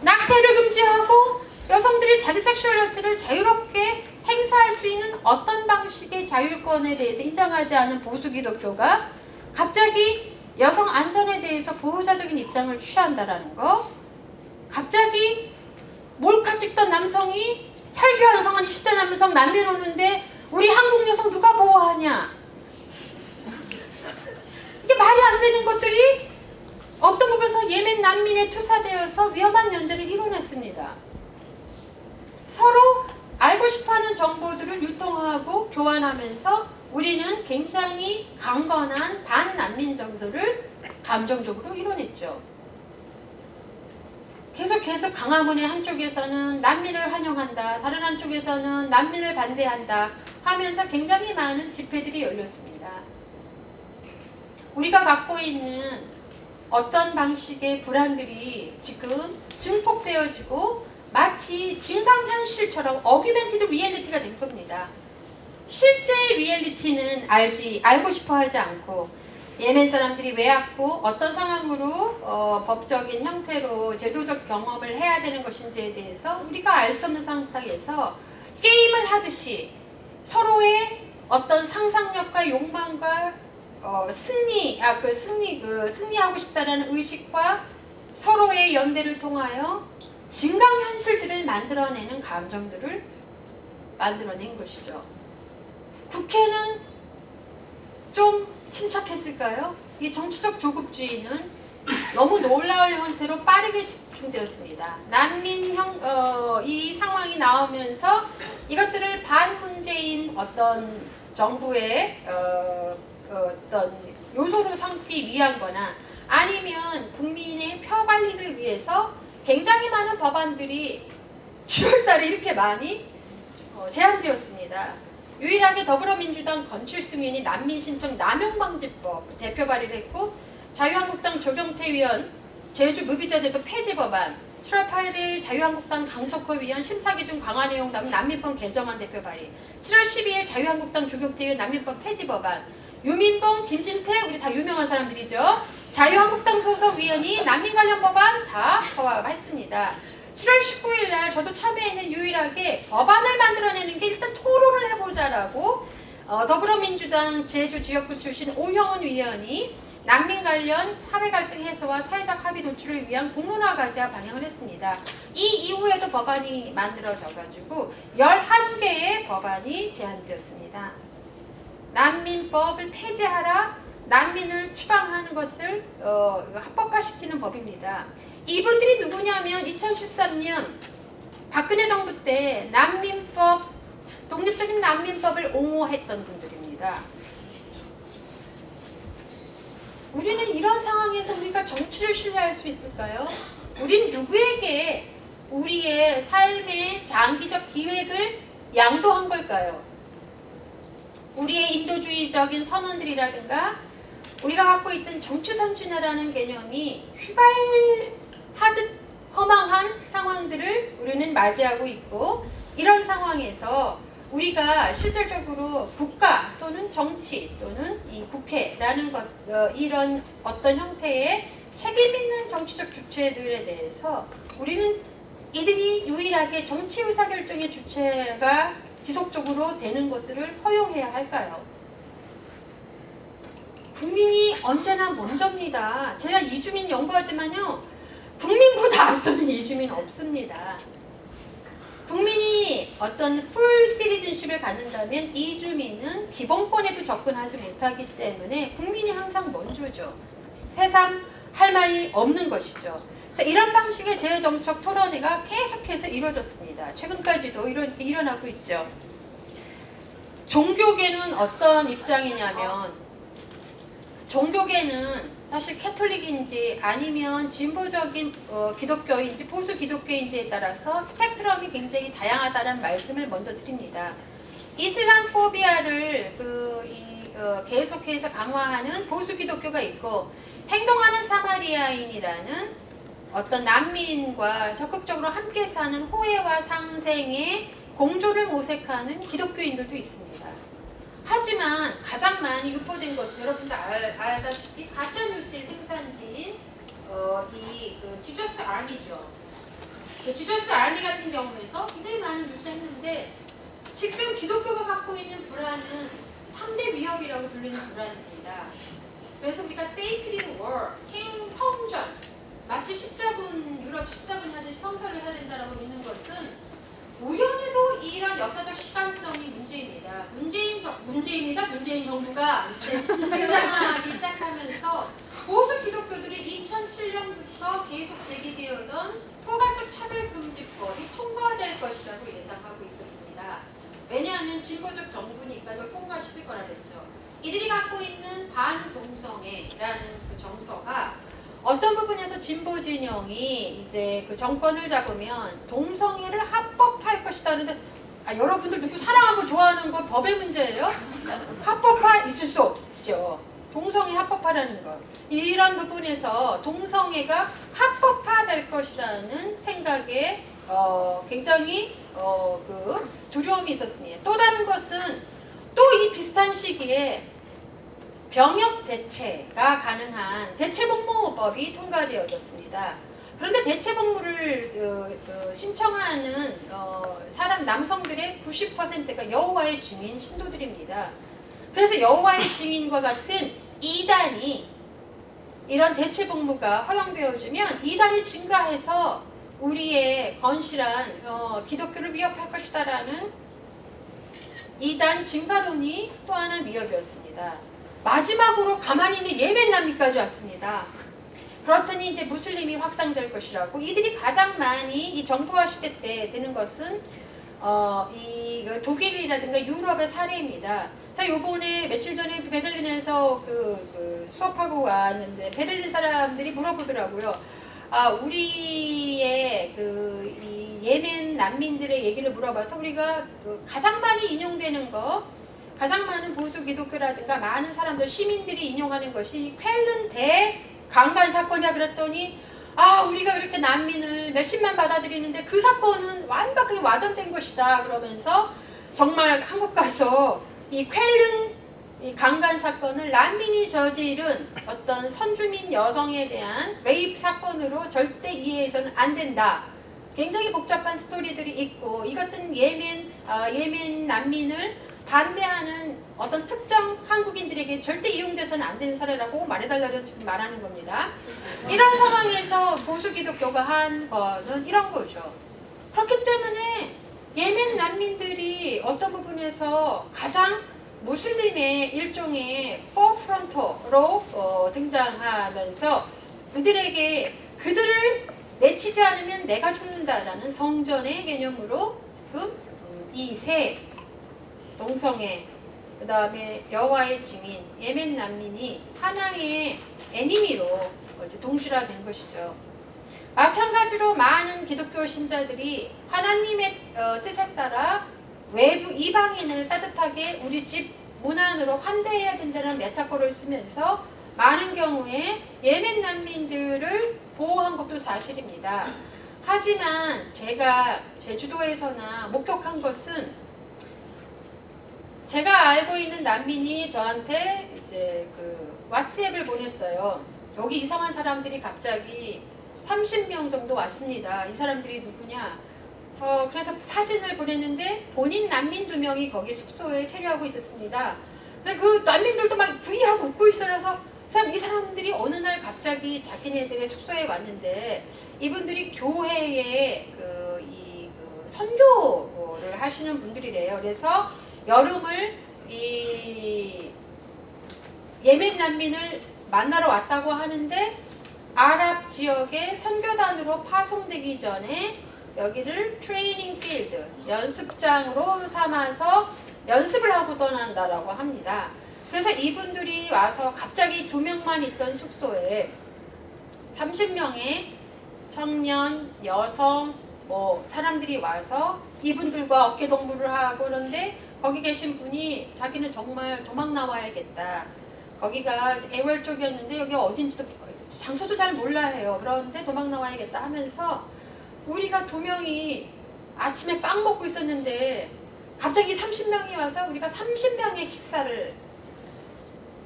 낙태를 금지하고 여성들이 자기 섹슈얼리티를 자유롭게 행사할 수 있는 어떤 방식의 자율권에 대해서 인정하지 않은 보수 기독교가 갑자기 여성 안전에 대해서 보호자적인 입장을 취한다라는 거. 갑자기 몰카 찍던 남성이 혈기왕성한 20대 남성 난민 오는데 우리 한국 여성 누가 보호하냐. 이게 말이 안 되는 것들이 어떤 부분에서 예멘 난민에 투사되어서 위험한 연대를 이뤄냈습니다. 서로 알고 싶어하는 정보들을 유통하고 교환하면서 우리는 굉장히 강건한 반난민 정서를 감정적으로 이뤄냈죠. 계속 강화문의 한쪽에서는 난민을 환영한다, 다른 한쪽에서는 난민을 반대한다 하면서 굉장히 많은 집회들이 열렸습니다. 우리가 갖고 있는 어떤 방식의 불안들이 지금 증폭되어지고 마치 증강현실처럼 어규멘티드 리얼리티가 된 겁니다. 실제 리얼리티는 알고 싶어 하지 않고 예멘 사람들이 왜 왔고 어떤 상황으로 법적인 형태로 제도적 경험을 해야 되는 것인지에 대해서 우리가 알 수 없는 상황에서 게임을 하듯이 서로의 어떤 상상력과 욕망과 승리하고 싶다는 의식과 서로의 연대를 통하여 증강현실들을 만들어내는 감정들을 만들어낸 것이죠. 국회는 좀 침착했을까요? 이 정치적 조급주의는 너무 놀라울 형태로 빠르게 집중되었습니다. 이 상황이 나오면서 이것들을 반문재인 어떤 정부의 어떤 요소로 삼기 위한 거나 아니면 국민의 표 관리를 위해서 굉장히 많은 법안들이 7월달에 이렇게 많이 제안되었습니다. 유일하게 더불어민주당 건칠수민이 난민신청 남용방지법 대표 발의를 했고 자유한국당 조경태 의원 제주 무비자제도 폐지 법안 7월 8일 자유한국당 강석호 의원 심사기준 강화 내용 담은 난민법 개정안 대표 발의 7월 12일 자유한국당 조경태 의원 난민법 폐지 법안 유민봉, 김진태 우리 다 유명한 사람들이죠. 자유한국당 소속 의원이 난민 관련 법안 다 허가했습니다. 7월 19일 날 저도 참여했는 유일하게 법안을 만들어내는 게 일단 토론을 해보자라고 더불어민주당 제주 지역구 출신 오형원 의원이 난민 관련 사회 갈등 해소와 사회적 합의 도출을 위한 공론화 가자 방향을 했습니다. 이 이후에도 법안이 만들어져 가지고 11개의 법안이 제안되었습니다. 난민법을 폐지하라, 난민을 추방하는 것을 합법화시키는 법입니다. 이분들이 누구냐면 2013년 박근혜 정부 때 난민법, 독립적인 난민법을 옹호했던 분들입니다. 우리는 이런 상황에서 우리가 정치를 신뢰할 수 있을까요? 우리는 누구에게 우리의 삶의 장기적 기획을 양도한 걸까요? 우리의 인도주의적인 선언들이라든가 우리가 갖고 있던 정치선진화라는 개념이 휘발하듯 허망한 상황들을 우리는 맞이하고 있고, 이런 상황에서 우리가 실질적으로 국가 또는 정치 또는 이 국회라는 것, 이런 어떤 형태의 책임 있는 정치적 주체들에 대해서 우리는 이들이 유일하게 정치 의사결정의 주체가 지속적으로 되는 것들을 허용해야 할까요? 국민이 언제나 먼저입니다. 제가 이주민 연구하지만요, 국민보다 앞서는 이주민 없습니다. 국민이 어떤 풀 시리즌십을 갖는다면 이주민은 기본권에도 접근하지 못하기 때문에 국민이 항상 먼저죠. 새삼 할 말이 없는 것이죠. 그래서 이런 방식의 제어정책 토론회가 계속해서 이루어졌습니다. 최근까지도 이렇게 일어나고 있죠. 종교계는 어떤 입장이냐면, 종교계는 사실 캐톨릭인지 아니면 진보적인 기독교인지 보수 기독교인지에 따라서 스펙트럼이 굉장히 다양하다는 말씀을 먼저 드립니다. 이슬람 포비아를 계속해서 강화하는 보수 기독교가 있고, 행동하는 사마리아인이라는 어떤 난민과 적극적으로 함께 사는 호혜와 상생의 공조를 모색하는 기독교인들도 있습니다. 하지만 가장 많이 유포된 것은 여러분들 알다시피 가짜뉴스의 생산지인 지저스 아미죠. 지저스 아미 같은 경우에서 굉장히 많은 뉴스를 했는데, 지금 기독교가 갖고 있는 불안은 3대 위협이라고 불리는 불안입니다. 그래서 우리가 Sacred War, 성전, 마치 유럽 십자군이 하듯이 성전을 해야 된다고 믿는 것은 우연히도 이런 역사적 시간성이 문제입니다. 문재인 정부가 이제 등장하기 시작하면서 보수 기독교들이 2007년부터 계속 제기되어던 포괄적 차별금지법이 통과될 것이라고 예상하고 있었습니다. 왜냐하면 진보적 정부니까 이걸 통과시킬 거라 그랬죠. 이들이 갖고 있는 반동성애라는 그 정서가 어떤 부분에서 진보 진영이 이제 그 정권을 잡으면 동성애를 합법화할 것이다 하는데, 여러분들 누구 사랑하고 좋아하는 건 법의 문제예요? 합법화 있을 수 없죠. 동성애 합법화라는 것, 이런 부분에서 동성애가 합법화될 것이라는 생각에 굉장히 두려움이 있었습니다. 또 다른 것은 또 이 비슷한 시기에 병역 대체가 가능한 대체복무법이 통과되어졌습니다. 그런데 대체복무를 신청하는 남성들의 90%가 여호와의 증인 신도들입니다. 그래서 여호와의 증인과 같은 이단이 이런 대체복무가 허용되어지면 이단이 증가해서 우리의 건실한 기독교를 위협할 것이다라는 이단 증가론이 또 하나 위협이었습니다. 마지막으로 가만히 있는 예멘 난민까지 왔습니다. 그렇더니 이제 무슬림이 확산될 것이라고, 이들이 가장 많이 이 정보화 시대 때 되는 것은 이 독일이라든가 유럽의 사례입니다. 자, 요번에 며칠 전에 베를린에서 수업하고 왔는데 베를린 사람들이 물어보더라고요. 우리의 이 예멘 난민들의 얘기를 물어봐서 우리가 가장 많이 인용되는 거, 가장 많은 보수 기독교라든가 많은 사람들, 시민들이 인용하는 것이 쾰른 대강간 사건이야 그랬더니, 우리가 그렇게 난민을 몇십만 받아들이는데 그 사건은 완벽하게 와전된 것이다 그러면서 정말 한국 가서 이 쾰른 이 강간 사건을 난민이 저지른 어떤 선주민 여성에 대한 레이프 사건으로 절대 이해해서는 안 된다. 굉장히 복잡한 스토리들이 있고, 이것들은 예멘 난민을 반대하는 어떤 특정 한국인들에게 절대 이용돼서는 안 되는 사례라고 말해달라고 지금 말하는 겁니다. 이런 상황에서 보수 기독교가 한 거는 이런 거죠. 그렇기 때문에 예멘 난민들이 어떤 부분에서 가장 무슬림의 일종의 포프런터로 등장하면서 그들을 내치지 않으면 내가 죽는다라는 성전의 개념으로 지금 이 새 동성애, 그 다음에 여호와의 증인, 예멘 난민이 하나의 애니미로 동질화된 것이죠. 마찬가지로 많은 기독교 신자들이 하나님의 뜻에 따라 외부 이방인을 따뜻하게 우리 집 문 안으로 환대해야 된다는 메타포를 쓰면서 많은 경우에 예멘 난민들을 보호한 것도 사실입니다. 하지만 제가 제주도에서나 목격한 것은 제가 알고 있는 난민이 저한테 이제 그 왓츠앱을 보냈어요. 여기 이상한 사람들이 갑자기 30명 정도 왔습니다. 이 사람들이 누구냐? 그래서 사진을 보냈는데 본인 난민 2명이 거기 숙소에 체류하고 있었습니다. 근데 그 난민들도 막 부의하고 웃고 있어서 이 사람들이 어느 날 갑자기 자기네들의 숙소에 왔는데 이분들이 교회에 선교를 하시는 분들이래요. 그래서 여름을 이 예멘 난민을 만나러 왔다고 하는데 아랍 지역의 선교단으로 파송되기 전에 여기를 트레이닝 필드, 연습장으로 삼아서 연습을 하고 떠난다라고 합니다. 그래서 이분들이 와서 갑자기 2명만 있던 숙소에 30명의 청년, 여성, 사람들이 와서 이분들과 어깨동무를 하고 그런데 거기 계신 분이 자기는 정말 도망 나와야겠다. 거기가 애월 쪽이었는데 여기 어딘지도 장소도 잘 몰라 해요. 그런데 도망 나와야겠다 하면서 우리가 2명이 아침에 빵 먹고 있었는데 갑자기 30명이 와서 우리가 30명의 식사를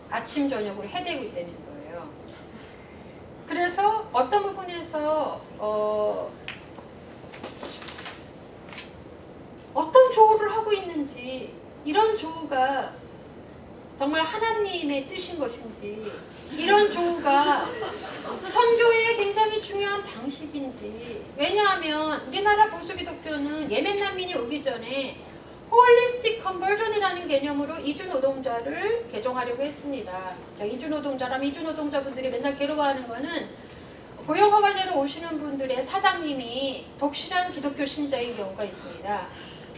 아침 저녁으로 해대고 있다는 거예요. 그래서 어떤 부분에서 어떤 조우를 하고 있는지, 이런 조우가 정말 하나님의 뜻인 것인지, 이런 조우가 선교의 굉장히 중요한 방식인지. 왜냐하면 우리나라 보수기독교는 예멘 난민이 오기 전에 홀리스틱 컨버전이라는 개념으로 이주노동자를 개종하려고 했습니다. 자, 이주노동자라면 이주노동자분들이 맨날 괴로워하는 거는 고용허가제로 오시는 분들의 사장님이 독실한 기독교 신자인 경우가 있습니다.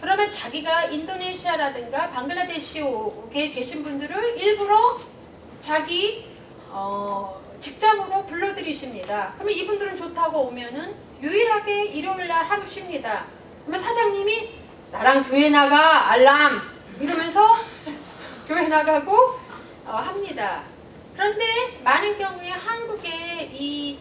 그러면 자기가 인도네시아라든가 방글라데시에 계신 분들을 일부러 자기 직장으로 불러들이십니다. 그러면 이분들은 좋다고 오면은 유일하게 일요일날 하루 쉽니다. 그러면 사장님이 나랑 교회 나가 알람 이러면서 교회 나가고 합니다. 그런데 많은 경우에 한국의 이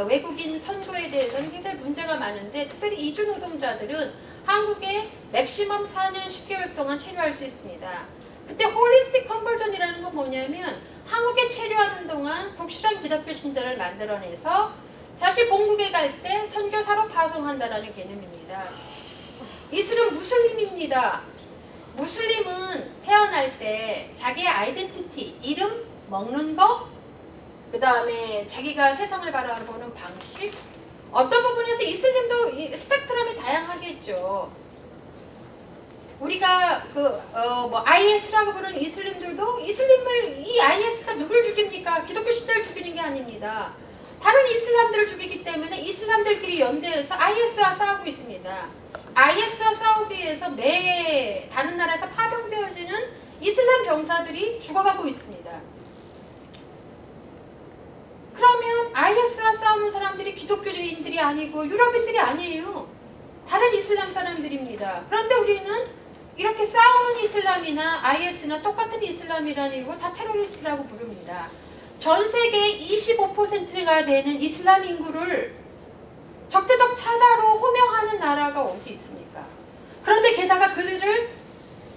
외국인 선교에 대해서는 굉장히 문제가 많은데, 특별히 이주 노동자들은 한국에 맥시멈 4년 10개월 동안 체류할 수 있습니다. 그때 홀리스틱 컨버전이라는 건 뭐냐면 한국에 체류하는 동안 독실한 기독교 신자를 만들어내서 다시 본국에 갈 때 선교사로 파송한다라는 개념입니다. 이슬은 무슬림입니다. 무슬림은 태어날 때 자기의 아이덴티티, 이름, 먹는 거, 그 다음에 자기가 세상을 바라보는 방식, 어떤 부분에서 이슬림도 스펙트럼이 다양하겠죠. 우리가 IS라고 부르는 이슬림들도 이 IS가 누굴 죽입니까? 기독교 신자를 죽이는 게 아닙니다. 다른 이슬람들을 죽이기 때문에 이슬람들끼리 연대해서 IS와 싸우고 있습니다. IS와 싸우기 위해서 매 다른 나라에서 파병되어지는 이슬람 병사들이 죽어가고 있습니다. 그러면 IS와 싸우는 사람들이 기독교인들이 아니고 유럽인들이 아니에요. 다른 이슬람 사람들입니다. 그런데 우리는 이렇게 싸우는 이슬람이나 IS나 똑같은 이슬람이라는 다 테러리스트라고 부릅니다. 전 세계 25%가 되는 이슬람 인구를 적대적 차자로 호명하는 나라가 어디 있습니까? 그런데 게다가 그들을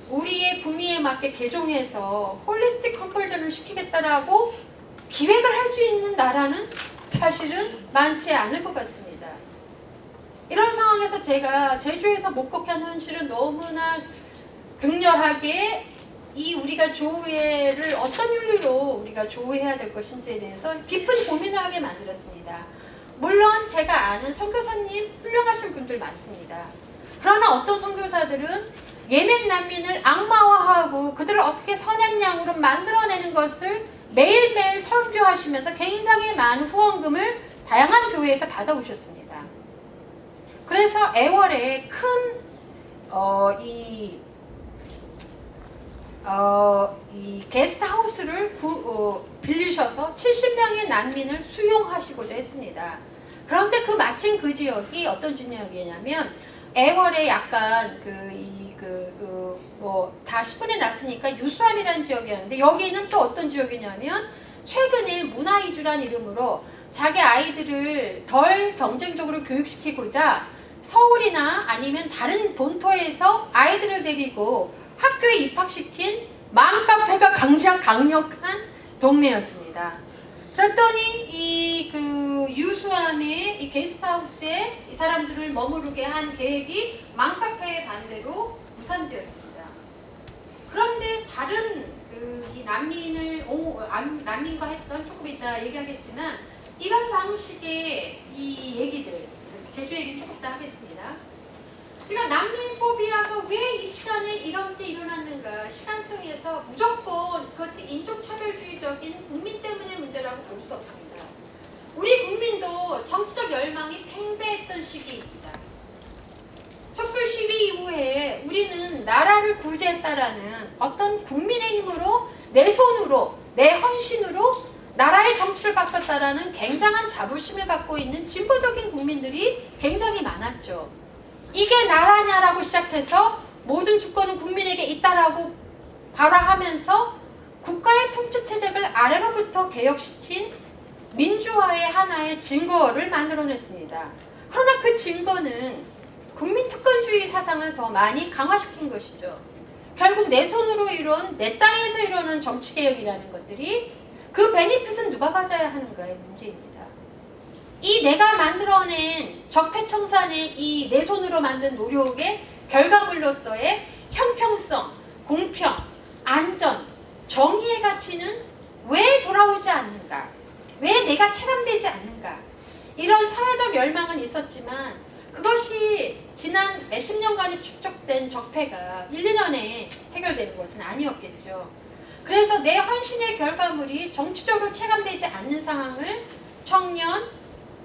우리의 구미에 맞게 개종해서 홀리스틱 컨버전을 시키겠다라고 기획을 할 수 있는 나라는 사실은 많지 않을 것 같습니다. 이런 상황에서 제가 제주에서 목격한 현실은 너무나 극렬하게 우리가 조우회를 어떤 윤리로 우리가 조우해야 될 것인지에 대해서 깊은 고민을 하게 만들었습니다. 물론 제가 아는 선교사님 훌륭하신 분들 많습니다. 그러나 어떤 선교사들은 예멘 난민을 악마화하고 그들을 어떻게 선한 양으로 만들어내는 것을 매일매일 설교하시면서 굉장히 많은 후원금을 다양한 교회에서 받아오셨습니다. 그래서 애월에 큰 이 게스트하우스를 빌리셔서 70명의 난민을 수용하시고자 했습니다. 그런데 마침 그 지역이 어떤 지역이냐면 애월에 약간 다 10분에 났으니까 유수암이라는 지역이었는데, 여기는 또 어떤 지역이냐면 최근에 문화이주란 이름으로 자기 아이들을 덜 경쟁적으로 교육시키고자 서울이나 아니면 다른 본토에서 아이들을 데리고 학교에 입학시킨 맘카페가 강력한 동네였습니다. 그랬더니 이 유수암의 이 게스트하우스에 이 사람들을 머무르게 한 계획이 맘카페의 반대로 무산되었습니다. 그런데 다른 이 난민과 했던, 조금 이따 얘기하겠지만, 이런 방식의 이 얘기들, 제주 얘기는 조금 이따 하겠습니다. 그러니까 난민 포비아가 왜 이 시간에 이런 때 일어났는가? 시간성에서 무조건 그것이 인종차별주의적인 국민 때문의 문제라고 볼 수 없습니다. 우리 국민도 정치적 열망이 팽배했던 시기입니다. 촛불 시위 이후에 우리는 나라를 구제했다라는 어떤 국민의 힘으로, 내 손으로, 내 헌신으로 나라의 정치를 바꿨다라는 굉장한 자부심을 갖고 있는 진보적인 국민들이 굉장히 많았죠. 이게 나라냐라고 시작해서 모든 주권은 국민에게 있다라고 발화하면서 국가의 통치체제를 아래로부터 개혁시킨 민주화의 하나의 증거를 만들어냈습니다. 그러나 그 증거는 국민특권주의 사상을 더 많이 강화시킨 것이죠. 결국 내 손으로 이룬, 내 땅에서 이루는 정치개혁이라는 것들이 그 베니핏은 누가 가져야 하는가의 문제입니다. 이 내가 만들어낸 적폐청산의 이 내 손으로 만든 노력의 결과물로서의 형평성, 공평, 안전, 정의의 가치는 왜 돌아오지 않는가? 왜 내가 체감되지 않는가? 이런 사회적 열망은 있었지만 그것이 지난 몇십 년간의 축적된 적폐가 1, 2년에 해결되는 것은 아니었겠죠. 그래서 내 헌신의 결과물이 정치적으로 체감되지 않는 상황을 청년,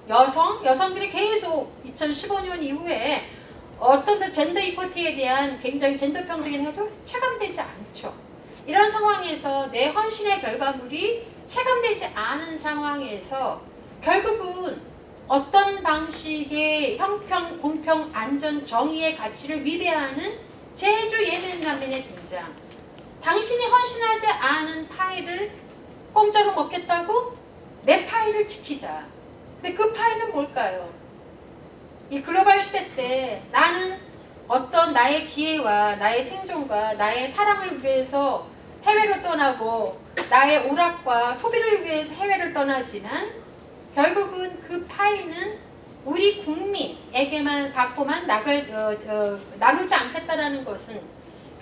여성들이 계속 2015년 이후에 어떤 젠더 이코티에 대한 굉장히 젠더 평등을 해도 체감되지 않죠. 이런 상황에서 내 헌신의 결과물이 체감되지 않은 상황에서 결국은 어떤 방식의 형평, 공평, 안전, 정의의 가치를 위배하는 제주 예멘 난민의 등장. 당신이 헌신하지 않은 파이를 공짜로 먹겠다고? 내 파이를 지키자. 근데 그 파이는 뭘까요? 이 글로벌 시대 때 나는 어떤 나의 기회와 나의 생존과 나의 사랑을 위해서 해외로 떠나고 나의 오락과 소비를 위해서 해외를 떠나지만 결국은 그 파이는 우리 국민에게만 받고만 나누지 않겠다라는 것은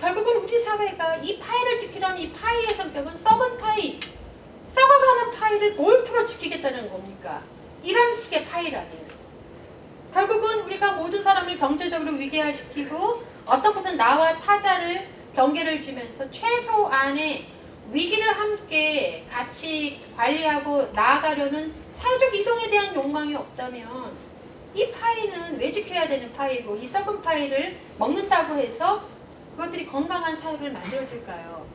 결국은 우리 사회가 이 파이를 지키려는 이 파이의 성격은 썩은 파이, 썩어가는 파이를 몰토로 지키겠다는 겁니까? 이런 식의 파이라면 결국은 우리가 모든 사람을 경제적으로 위계화시키고 어떤 분은 나와 타자를 경계를 지면서 최소한의 위기를 함께 같이 관리하고 나아가려는 사회적 이동에 대한 욕망이 없다면 이 파이는 왜 지켜야 되는 파이고 이 썩은 파이를 먹는다고 해서 그것들이 건강한 사회를 만들어질까요?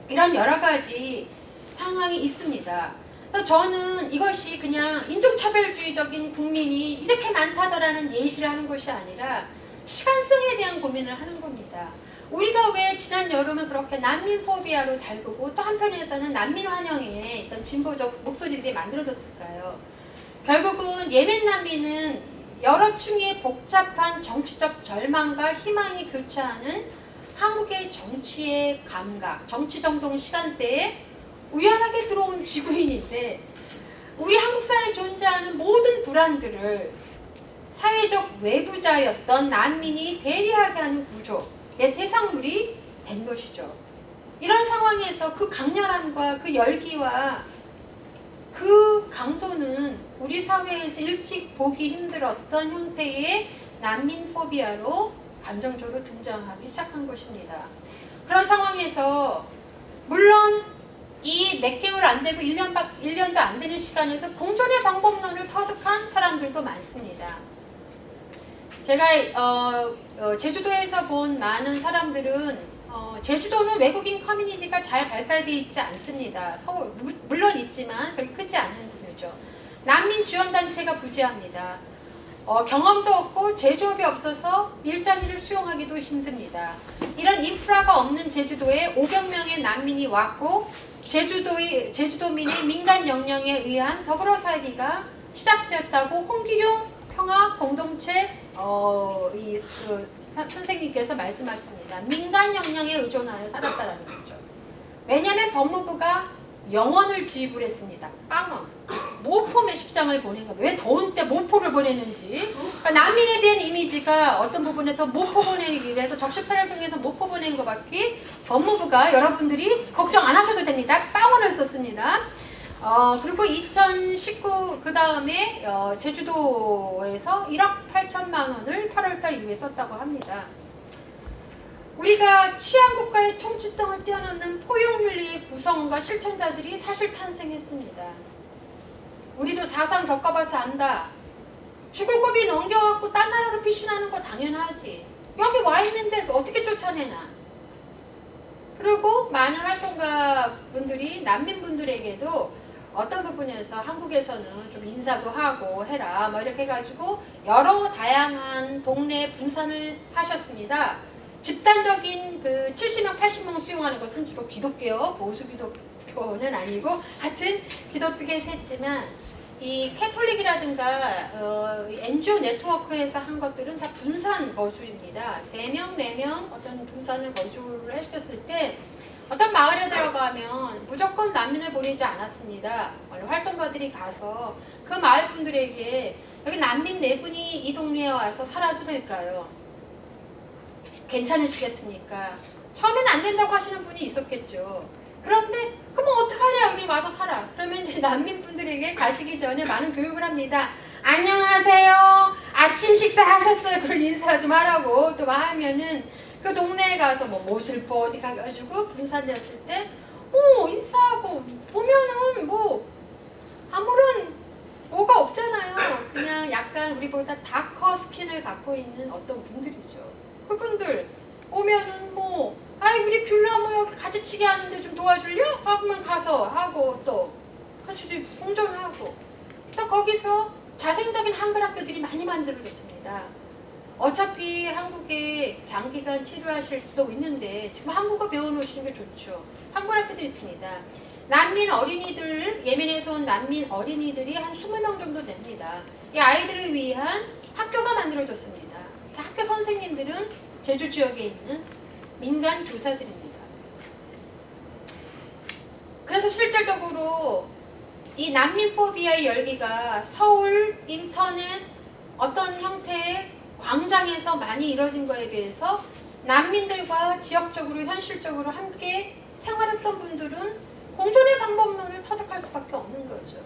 이런 여러 가지 상황이 있습니다. 저는 이것이 그냥 인종차별주의적인 국민이 이렇게 많다더라는 예시를 하는 것이 아니라 시간성에 대한 고민을 하는 겁니다. 우리가 왜 지난 여름은 그렇게 난민 포비아로 달구고 또 한편에서는 난민 환영에 있던 진보적 목소리들이 만들어졌을까요? 결국은 예멘 난민은 여러 층의 복잡한 정치적 절망과 희망이 교차하는 한국의 정치의 감각, 정치 정동 시간대에 우연하게 들어온 지구인인데 우리 한국 사회에 존재하는 모든 불안들을 사회적 외부자였던 난민이 대리하게 하는 구조의 대상물이 된 것이죠. 이런 상황에서 그 강렬함과 그 열기와 그 강도는 우리 사회에서 일찍 보기 힘들었던 형태의 난민 포비아로 감정적으로 등장하기 시작한 것입니다. 그런 상황에서 물론 이 몇 개월 안 되고 1년도 안 되는 시간에서 공존의 방법론을 터득한 사람들도 많습니다. 제가 제주도에서 본 많은 사람들은 제주도는 외국인 커뮤니티가 잘 발달되어 있지 않습니다. 서울, 물론 있지만 그렇게 크지 않은 부분이죠. 난민 지원단체가 부재합니다. 경험도 없고 제조업이 없어서 일자리를 수용하기도 힘듭니다. 이런 인프라가 없는 제주도에 500명의 난민이 왔고 제주도민의 민간 역량에 의한 더불어 살기가 시작되었다고 홍기룡 평화 공동체 선생님께서 말씀하십니다. 민간 역량에 의존하여 살았다라는 거죠. 왜냐하면 법무부가 영원을 지불했습니다. 빵원. 모포 몇십장을 보낸 거예요. 왜 더운 때 모포를 보내는지. 그러니까 난민에 대한 이미지가 어떤 부분에서 모포 보내기로 해서 적십사를 통해서 모포 보낸 것밖에 법무부가 여러분들이 걱정 안 하셔도 됩니다. 빵원을 썼습니다. 그리고 2019 그 다음에 제주도에서 1억 8천만 원을 8월달 이후에 썼다고 합니다. 우리가 치안국가의 통치성을 뛰어넘는 포용윤리의 구성원과 실천자들이 사실 탄생했습니다. 우리도 4.3 겪어봐서 안다. 죽을 고비 넘겨갖고 딴 나라로 피신하는 거 당연하지. 여기 와 있는데 어떻게 쫓아내나. 그리고 많은 활동가 분들이 난민분들에게도 어떤 부분에서 한국에서는 좀 인사도 하고 해라 뭐 이렇게 해가지고 여러 다양한 동네 분산을 하셨습니다. 집단적인 그 70명 80명 수용하는 것은 주로 기독교 보수 기독교는 아니고 하여튼 기독교에 했지만 이 캐톨릭이라든가 NGO 네트워크에서 한 것들은 다 분산 거주입니다. 3명 4명 어떤 분산을 거주를 해줬을 때 어떤 마을에 들어가면 무조건 난민을 보내지 않았습니다. 활동가들이 가서 그 마을 분들에게 여기 난민 4분이 이 동네에 와서 살아도 될까요? 괜찮으시겠습니까? 처음엔 안 된다고 하시는 분이 있었겠죠. 그런데 그럼 어떡하냐 여기 와서 살아. 그러면 이제 난민분들에게 가시기 전에 많은 교육을 합니다. 안녕하세요. 아침 식사하셨어요? 그런 인사 좀 하라고 또 하면은 그 동네에 가서 뭐 모슬포 어디 가가지고 분산되었을 때 인사하고 보면은 뭐 아무런 뭐가 없잖아요. 그냥 약간 우리보다 다커 스킨을 갖고 있는 어떤 분들이죠. 그분들 오면은 뭐 아이 우리 귤라 뭐 여기 가지치기 하는데 좀 도와줄려? 하면 가서 하고 또 같이 공존하고 또 거기서 자생적인 한글 학교들이 많이 만들어졌습니다. 어차피 한국에 장기간 치료하실 수도 있는데 지금 한국어 배워놓으시는 게 좋죠. 한글 학교들이 있습니다. 난민 어린이들, 예멘에서 온 난민 어린이들이 한 20명 정도 됩니다. 이 아이들을 위한 학교가 만들어졌습니다. 학교 선생님들은 제주 지역에 있는 민간 교사들입니다. 그래서 실질적으로 이 난민 포비아의 열기가 서울, 인터넷, 어떤 형태의 광장에서 많이 이뤄진 거에 비해서 난민들과 지역적으로 현실적으로 함께 생활했던 분들은 공존의 방법론을 터득할 수밖에 없는 거죠.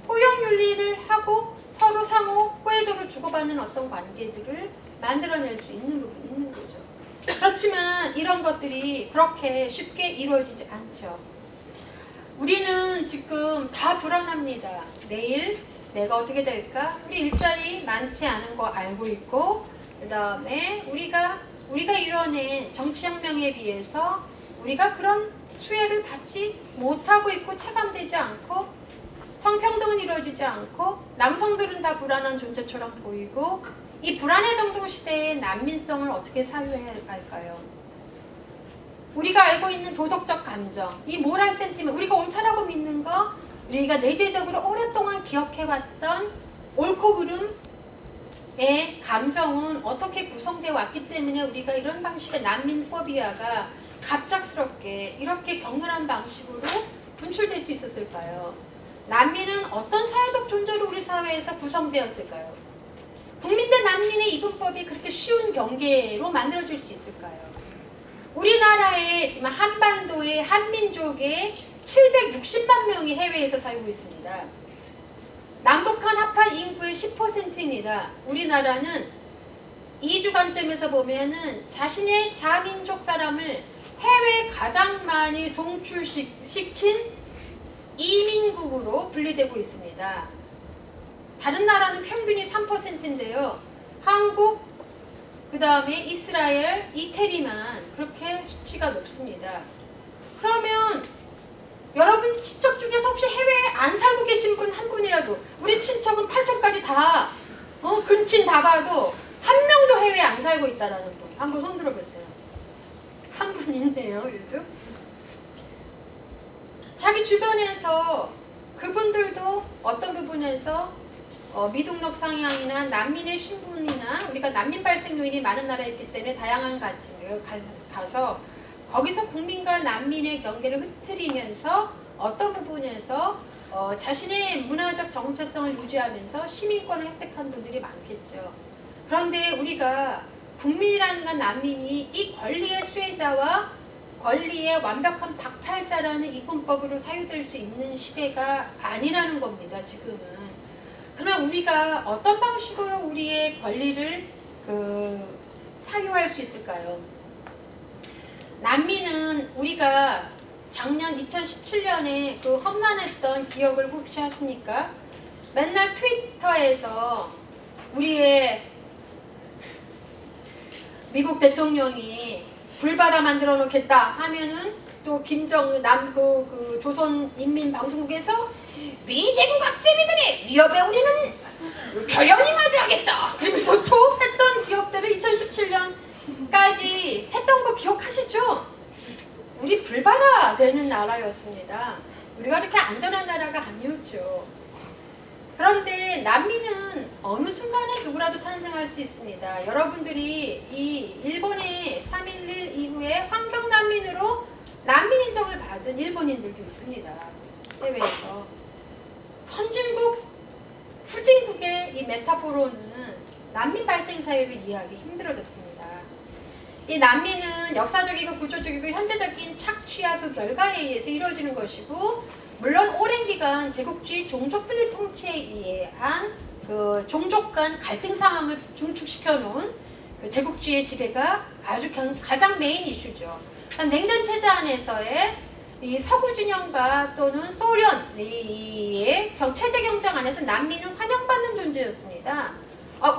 포용윤리를 하고 서로 상호 호혜적으로 주고받는 어떤 관계들을 만들어낼 수 있는 부분이 있는 거죠. 그렇지만 이런 것들이 그렇게 쉽게 이루어지지 않죠. 우리는 지금 다 불안합니다. 내일 내가 어떻게 될까? 우리 일자리 많지 않은 거 알고 있고, 그 다음에 우리가 이뤄낸 정치혁명에 비해서 우리가 그런 수혜를 받지 못하고 있고 체감되지 않고 성평등은 이루어지지 않고 남성들은 다 불안한 존재처럼 보이고 이 불안의 정도 시대에 난민성을 어떻게 사유해야 할까요? 우리가 알고 있는 도덕적 감정, 이 모랄 센티먼트, 우리가 옳다라고 믿는 거, 우리가 내재적으로 오랫동안 기억해왔던 옳고 그름의 감정은 어떻게 구성되어 왔기 때문에 우리가 이런 방식의 난민 포비아가 갑작스럽게 이렇게 격렬한 방식으로 분출될 수 있었을까요? 난민은 어떤 사회적 존재로 우리 사회에서 구성되었을까요? 국민 대 난민의 이분법이 그렇게 쉬운 경계로 만들어질 수 있을까요? 우리나라에 지금 한반도의 한민족의 760만 명이 해외에서 살고 있습니다. 남북한 합한 인구의 10%입니다. 우리나라는 이주 관점에서 보면은 자신의 자민족 사람을 해외에 가장 많이 송출시킨 이민국으로 분리되고 있습니다. 다른 나라는 평균이 3%인데요. 한국, 그 다음에 이스라엘, 이태리만 그렇게 수치가 높습니다. 그러면 여러분 친척 중에서 혹시 해외에 안 살고 계신 분 한 분이라도, 우리 친척은 8촌까지 다 근친 다 봐도 한 명도 해외에 안 살고 있다라는 분 한번 손 들어보세요. 한 분 있네요. 그래도 자기 주변에서 그분들도 어떤 부분에서 미등록 상향이나 난민의 신분이나, 우리가 난민 발생 요인이 많은 나라였기 때문에 다양한 가서 거기서 국민과 난민의 경계를 흐트리면서 어떤 부분에서 자신의 문화적 정체성을 유지하면서 시민권을 획득한 분들이 많겠죠. 그런데 우리가 국민이라는 건 난민이 이 권리의 수혜자와 권리의 완벽한 박탈자라는 이권법으로 사유될 수 있는 시대가 아니라는 겁니다. 지금은. 그러나 우리가 어떤 방식으로 우리의 권리를 사유할 수 있을까요? 난민은 우리가 작년 2017년에 그 험난했던 기억을 혹시 하십니까? 맨날 트위터에서 우리의 미국 대통령이 불바다 만들어 놓겠다 하면은 또 김정은 조선인민방송국에서 미제국 악재미들의 위협에 우리는 결연히 맞이하겠다 그러면서 또 했던 기억들을 2017년까지 했던 거 기억하시죠? 우리 불바다 되는 나라였습니다. 우리가 그렇게 안전한 나라가 아니었죠. 그런데 난민은 어느 순간에 누구라도 탄생할 수 있습니다. 여러분들이 이 일본의 3.11 이후에 환경난민으로 난민 인정을 받은 일본인들도 있습니다. 해외에서. 선진국, 후진국의 이 메타포로는 난민 발생 사유를 이해하기 힘들어졌습니다. 이 난민은 역사적이고 구조적이고 현재적인 착취와 그 결과에 의해서 이루어지는 것이고, 물론 오랜 기간 제국주의 종족 분리 통치에 의한 그 종족 간 갈등 상황을 중축시켜 놓은 그 제국주의의 지배가 아주 가장 메인 이슈죠. 냉전 체제 안에서의 이 서구 진영과 또는 소련의 체제 경쟁 안에서 난민은 환영받는 존재였습니다.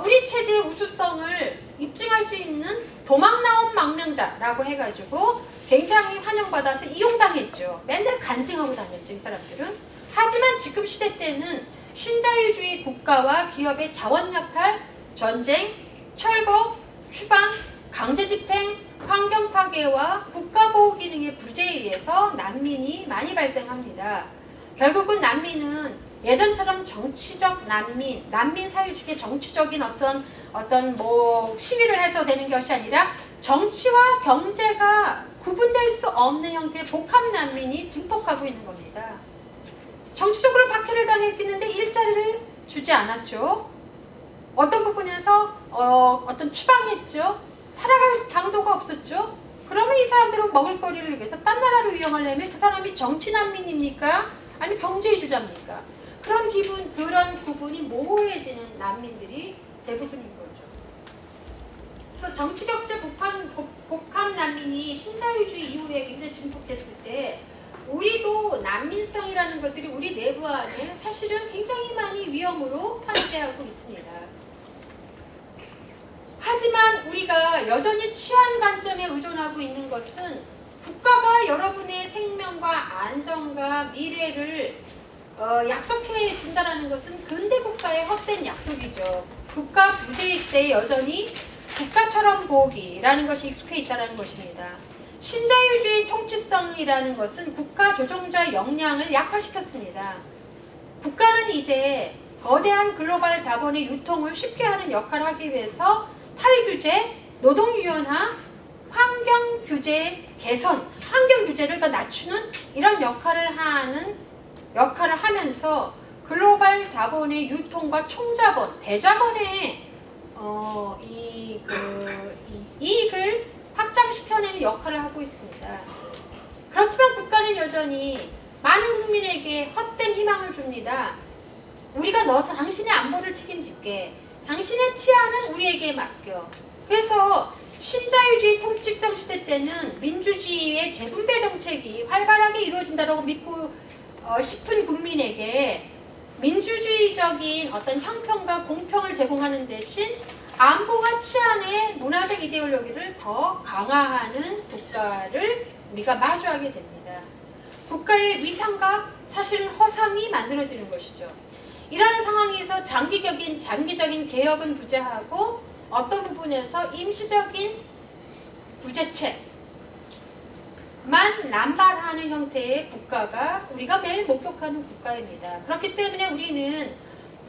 우리 체제의 우수성을 입증할 수 있는 도망 나온 망명자라고 해가지고 굉장히 환영받아서 이용당했죠. 맨날 간증하고 다녔죠, 이 사람들은. 하지만 지금 시대 때는 신자유주의 국가와 기업의 자원 약탈, 전쟁, 철거, 추방, 강제집행, 환경 파괴와 국가보호 기능의 부재에 의해서 난민이 많이 발생합니다. 결국은 난민은 예전처럼 정치적 난민 사유 중에 정치적인 어떤 시위를 해서 되는 것이 아니라 정치와 경제가 구분될 수 없는 형태의 복합 난민이 증폭하고 있는 겁니다. 정치적으로 박해를 당했겠는데 일자리를 주지 않았죠. 어떤 부분에서 어떤 추방했죠. 살아갈 방도가 없었죠. 그러면 이 사람들은 먹을거리를 위해서 딴 나라로 이용하려면 그 사람이 정치 난민입니까? 아니면 경제주의자입니까? 그런 부분이 모호해지는 난민들이 대부분인 거죠. 그래서 정치 경제 복합 난민이 신자유주의 이후에 굉장히 증폭했을 때 우리도 난민성이라는 것들이 우리 내부 안에 사실은 굉장히 많이 위험으로 산재하고 있습니다. 하지만 우리가 여전히 치안 관점에 의존하고 있는 것은 국가가 여러분의 생명과 안전과 미래를 약속해 준다는 것은 근대 국가의 헛된 약속이죠. 국가 부재의 시대에 여전히 국가처럼 보기라는 것이 익숙해 있다는 것입니다. 신자유주의 통치성이라는 것은 국가 조종자 역량을 약화시켰습니다. 국가는 이제 거대한 글로벌 자본의 유통을 쉽게 하는 역할을 하기 위해서 탈규제, 노동유연화, 환경규제 개선, 환경규제를 더 낮추는 이런 역할을 하면서 글로벌 자본의 유통과 총자본, 대자본의 이익을 확장시켜내는 역할을 하고 있습니다. 그렇지만 국가는 여전히 많은 국민에게 헛된 희망을 줍니다. 우리가 당신의 안보를 책임질게. 당신의 치안은 우리에게 맡겨. 그래서 신자유주의 통치정 시대 때는 민주주의의 재분배 정책이 활발하게 이루어진다고 믿고 싶은 국민에게 민주주의적인 어떤 형평과 공평을 제공하는 대신 안보와 치안의 문화적 이데올로기를 더 강화하는 국가를 우리가 마주하게 됩니다. 국가의 위상과 사실은 허상이 만들어지는 것이죠. 이러한 상황에서 장기적인 개혁은 부재하고 어떤 부분에서 임시적인 부재책만 남발하는 형태의 국가가 우리가 매일 목격하는 국가입니다. 그렇기 때문에 우리는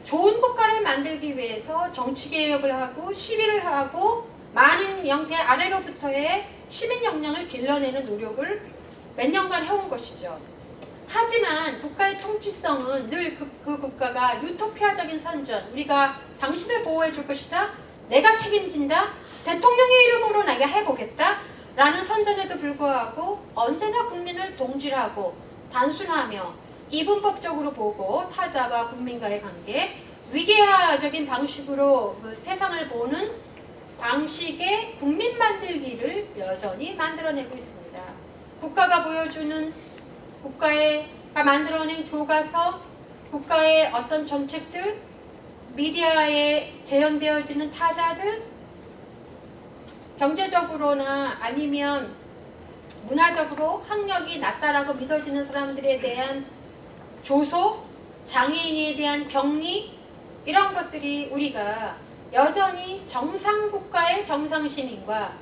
좋은 국가를 만들기 위해서 정치개혁을 하고 시위를 하고 많은 형태 아래로부터의 시민 역량을 길러내는 노력을 몇 년간 해온 것이죠. 하지만 국가의 통치성은 늘 그 국가가 유토피아적인 선전, 우리가 당신을 보호해 줄 것이다, 내가 책임진다, 대통령의 이름으로 내가 해보겠다 라는 선전에도 불구하고 언제나 국민을 동질하고 단순하며 이분법적으로 보고 타자와 국민과의 관계, 위계화적인 방식으로 그 세상을 보는 방식의 국민 만들기를 여전히 만들어내고 있습니다. 국가가 보여주는, 국가가 만들어낸 교과서, 국가의 어떤 정책들, 미디어에 재현되어지는 타자들, 경제적으로나 아니면 문화적으로 학력이 낮다라고 믿어지는 사람들에 대한 조소, 장애인에 대한 격리, 이런 것들이 우리가 여전히 정상국가의 정상시민과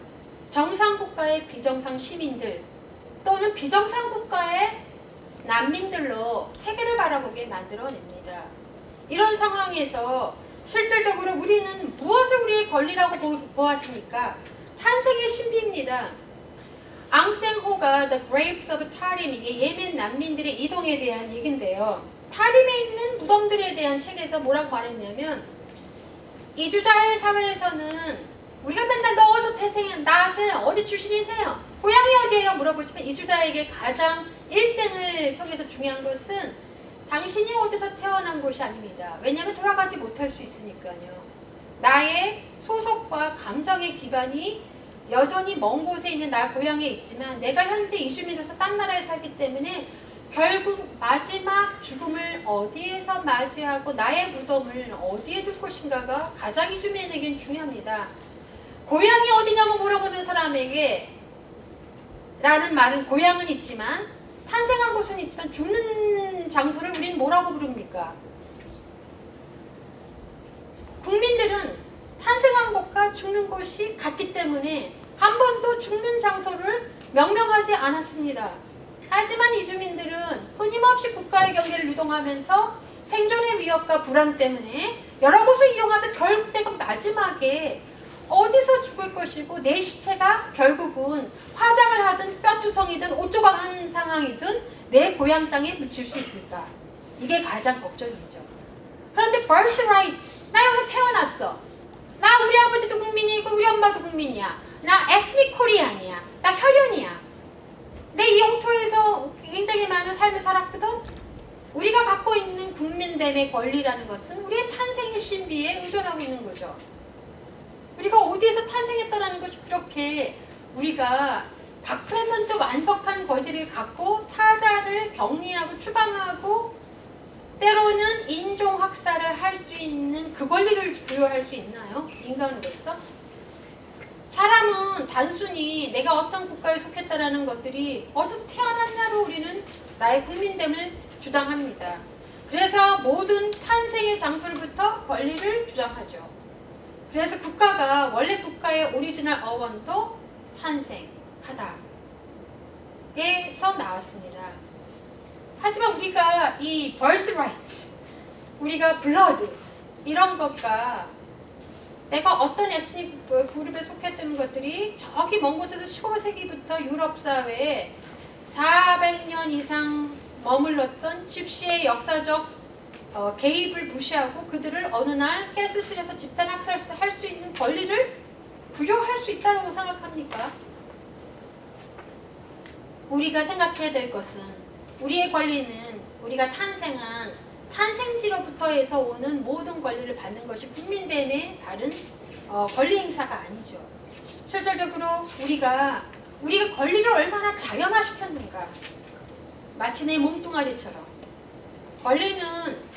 정상국가의 비정상시민들 또는 비정상국가의 난민들로 세계를 바라보게 만들어냅니다. 이런 상황에서 실질적으로 우리는 무엇을 우리의 권리라고 보았습니까? 탄생의 신비입니다. 앙생호가 The Graves of Tarim, 이게 예멘 난민들의 이동에 대한 얘기인데요. 타림에 있는 무덤들에 대한 책에서 뭐라고 말했냐면, 이주자의 사회에서는 우리가 맨날 너 어디서 나세요? 어디 출신이세요? 고향이 어디예요? 물어보지만 이주자에게 가장 일생을 통해서 중요한 것은 당신이 어디서 태어난 곳이 아닙니다. 왜냐하면 돌아가지 못할 수 있으니까요. 나의 소속과 감정의 기반이 여전히 먼 곳에 있는 나 고향에 있지만 내가 현재 이주민으로서 딴 나라에 살기 때문에 결국 마지막 죽음을 어디에서 맞이하고 나의 무덤을 어디에 둘 것인가가 가장 이주민에겐 중요합니다. 고향이 어디냐고 물어보는 사람에게 라는 말은 고향은 있지만 탄생한 곳은 있지만 죽는 장소를 우리는 뭐라고 부릅니까? 국민들은 탄생한 곳과 죽는 곳이 같기 때문에 한 번도 죽는 장소를 명명하지 않았습니다. 하지만 이주민들은 끊임없이 국가의 경계를 유동하면서 생존의 위협과 불안 때문에 여러 곳을 이용하다 결국 내가 마지막에 어디서 죽을 것이고 내 시체가 결국은 화장을 하든 뼈투성이든 옷 조각한 상황이든 내 고향 땅에 묻힐 수 있을까? 이게 가장 걱정이죠. 그런데 birthright, 나 여기서 태어났어. 나 우리 아버지도 국민이고 우리 엄마도 국민이야. 나 에스닉 코리안이야. 나 혈연이야. 내 이 영토에서 굉장히 많은 삶을 살았거든. 우리가 갖고 있는 국민됨의 권리라는 것은 우리의 탄생의 신비에 의존하고 있는 거죠. 우리가 어디에서 탄생했다는 것이 그렇게 우리가 100% 완벽한 권리를 갖고 타자를 격리하고 추방하고 때로는 인종학살을 할 수 있는 그 권리를 부여할 수 있나요? 인간으로서? 사람은 단순히 내가 어떤 국가에 속했다라는 것들이 어디서 태어났냐로 우리는 나의 국민됨을 주장합니다. 그래서 모든 탄생의 장소로부터 권리를 주장하죠. 그래서 국가가 원래 국가의 오리지널 어원도 탄생하다 에서 나왔습니다. 하지만 우리가 이 birthright, 우리가 blood 이런 것과 내가 어떤 에스닉 그룹에 속했던 것들이 저기 먼 곳에서 15세기부터 유럽 사회에 400년 이상 머물렀던 집시의 역사적 개입을 무시하고 그들을 어느 날 가스실에서 집단 학살할 수 있는 권리를 부여할 수 있다고 생각합니까? 우리가 생각해야 될 것은 우리의 권리는 우리가 탄생한 탄생지로부터 해서 오는 모든 권리를 받는 것이 국민됨의 다른 권리 행사가 아니죠. 실질적으로 우리가 권리를 얼마나 자연화시켰는가. 마치 내 몸뚱아리처럼 권리는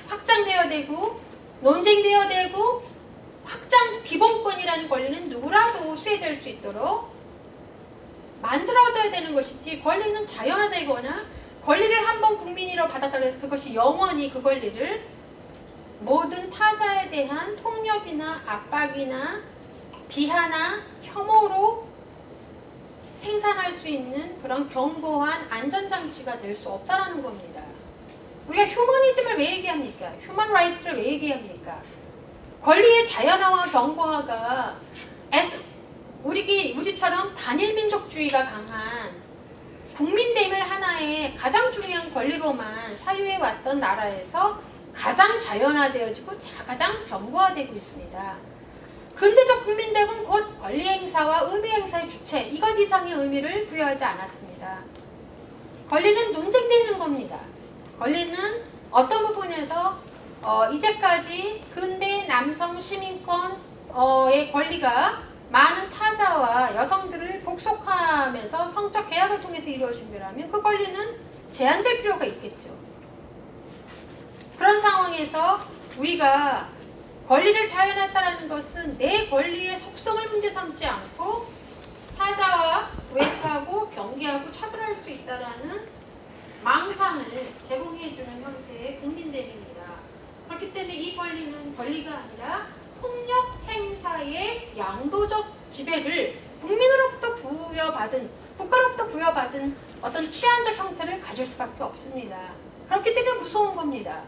확장되어야 되고 논쟁되어야 되고 기본권이라는 권리는 누구라도 수혜될 수 있도록 만들어져야 되는 것이지, 권리는 자연화되거나 권리를 한번 국민으로 받았다고 해서 그것이 영원히 그 권리를 모든 타자에 대한 폭력이나 압박이나 비하나 혐오로 생산할 수 있는 그런 견고한 안전장치가 될 수 없다는 겁니다. 우리가 휴머니즘을 왜 얘기합니까? 휴먼 라이츠를 왜 얘기합니까? 권리의 자연화와 견고화가 우리처럼 단일민족주의가 강한 국민됨을 하나의 가장 중요한 권리로만 사유해왔던 나라에서 가장 자연화되어지고 가장 견고화되고 있습니다. 근대적 국민됨은 곧 권리 행사와 의미 행사의 주체, 이것 이상의 의미를 부여하지 않았습니다. 권리는 논쟁되는 겁니다. 권리는 어떤 부분에서 이제까지 근대 남성 시민권의 권리가 많은 타자와 여성들을 복속하면서 성적 계약을 통해서 이루어진 거라면 그 권리는 제한될 필요가 있겠죠. 그런 상황에서 우리가 권리를 자연화했다는 것은 내 권리의 속성을 문제 삼지 않고 타자와 부합하고 경계하고 차별할 수 있다는 망상을 제공해주는 형태의 국민됨입니다. 그렇기 때문에 이 권리는 권리가 아니라 폭력 행사의 양도적 지배를 국민으로부터 국가로부터 부여받은 어떤 치안적 형태를 가질 수밖에 없습니다. 그렇기 때문에 무서운 겁니다.